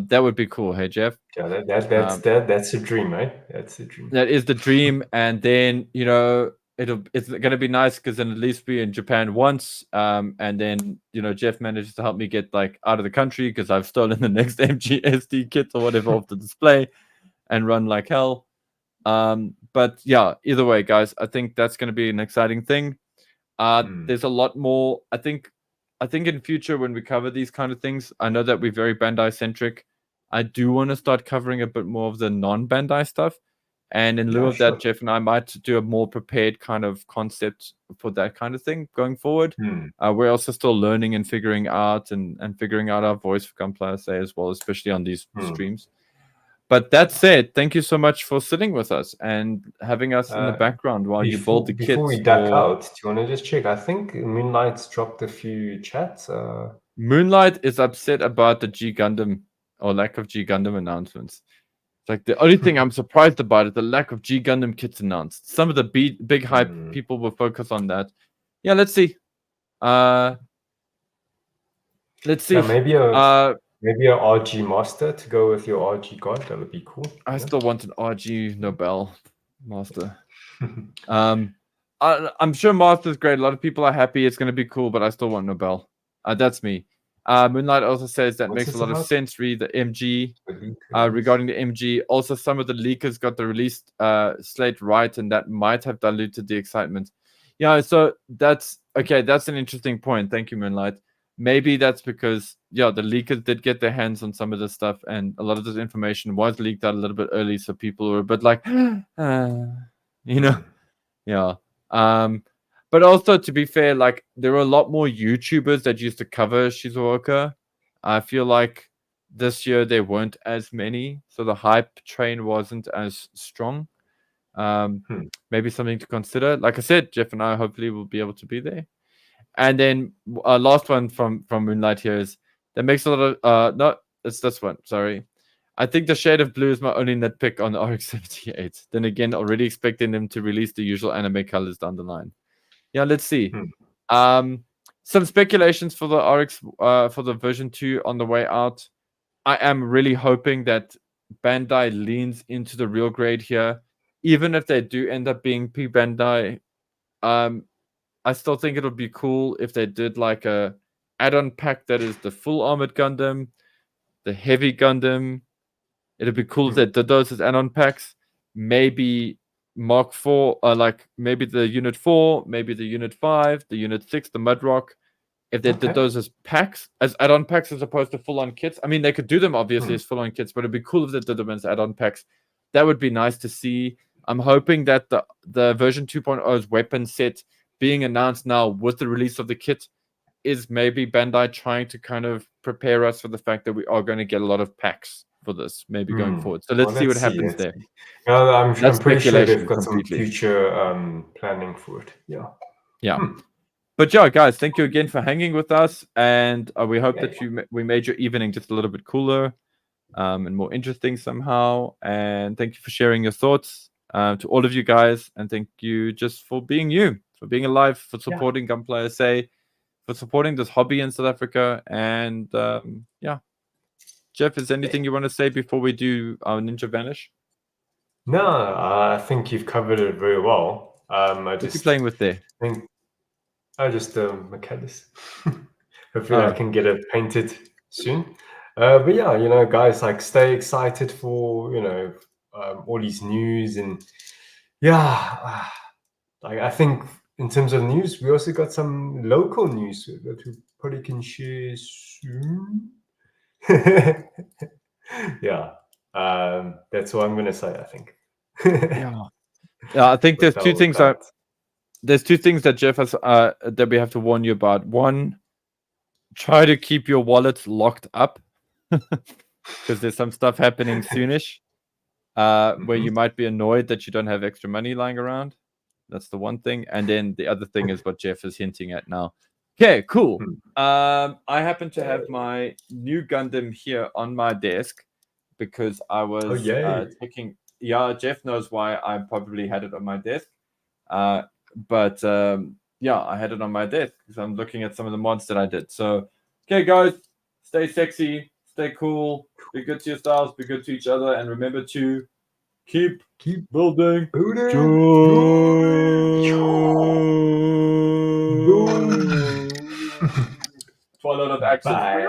That would be cool. Hey, Jeff. Yeah, that's a dream, right? That's a dream. That is the dream. And then, you know, it's going to be nice because then at least be in Japan once. And then, you know, Jeff manages to help me get like out of the country because I've stolen the next MGSD kit or whatever off the display and run like hell. But yeah, either way, guys, I think that's going to be an exciting thing. There's a lot more. I think in future when we cover these kind of things, I know that we're very Bandai centric. I do want to start covering a bit more of the non-Bandai stuff. And in lieu of that, Jeff and I might do a more prepared kind of concept for that kind of thing going forward. We're also still learning and figuring out our voice for Gunpla SA as well, especially on these streams. But that said, thank you so much for sitting with us and having us in the background while you build the kits. Before we duck out, do you want to just check? I think Moonlight's dropped a few chats. Moonlight is upset about the G Gundam or lack of G Gundam announcements. It's like the only thing I'm surprised about is the lack of G Gundam kits announced. Some of the big hype people will focus on that. Yeah, let's see. Let's see. Maybe Maybe an RG Master to go with your RG God. That would be cool. I still want an RG Nobel Master. I'm sure Master's great. A lot of people are happy. It's going to be cool, but I still want Nobel. That's me. Moonlight also says that makes a lot of sense. Read the MG. Regarding the MG, also some of the leakers got the release slate right, and that might have diluted the excitement. Yeah, so that's okay. That's an interesting point. Thank you, Moonlight. Maybe that's because the leakers did get their hands on some of this stuff, and a lot of this information was leaked out a little bit early, so people were a bit like, yeah. But also to be fair, like there were a lot more YouTubers that used to cover Shizuoka. I feel like this year there weren't as many, so the hype train wasn't as strong. Maybe something to consider. Like I said, Jeff and I hopefully will be able to be there. And then last one from Moonlight here is that makes a lot of no, it's this one. Sorry. I think the shade of blue is my only nitpick on the RX-78. Then again, already expecting them to release the usual anime colors down the line. Yeah, let's see. Some speculations for the RX for the version 2 on the way out. I am really hoping that Bandai leans into the real grade here, even if they do end up being P Bandai. I still think it would be cool if they did like a add-on pack that is the full armored Gundam, the heavy Gundam. It'd be cool if they did those as add-on packs. Maybe Mark 4, like maybe the Unit 4, maybe the Unit 5, the Unit 6, the Mudrock. If they did those as packs, as add-on packs as opposed to full-on kits. I mean, they could do them obviously as full-on kits, but it'd be cool if they did them as add-on packs. That would be nice to see. I'm hoping that the version 2.0's weapon set being announced now with the release of the kit is maybe Bandai trying to kind of prepare us for the fact that we are going to get a lot of packs for this maybe going forward. So let's see what happens there. I'm pretty sure they've got some future planning for it. Yeah. But yeah, guys, thank you again for hanging with us, and we hope that we made your evening just a little bit cooler and more interesting somehow. And thank you for sharing your thoughts to all of you guys, and thank you just for being you, for being alive, for supporting Gunpla SA, for supporting this hobby in South Africa. And Jeff, is there anything you want to say before we do our Ninja Vanish? No, I think you've covered it very well. What are you playing with there? Just Michaelis. Hopefully I can get it painted soon. But yeah, guys, like stay excited for all these news, and like I think in terms of news, we also got some local news that we probably can share soon. That's what I'm gonna say. I think. I think there's two things that Jeff has that we have to warn you about. One, try to keep your wallet locked up because there's some stuff happening soonish where you might be annoyed that you don't have extra money lying around. That's the one thing. And then the other thing is what Jeff is hinting at now. Okay, cool. I happen to have my new Gundam here on my desk because I was taking. Yeah, Jeff knows why I probably had it on my desk. But I had it on my desk because I'm looking at some of the mods that I did. So, okay, guys, stay sexy, stay cool, be good to yourselves, be good to each other, and remember to keep building. Twilight of Axis. Bye.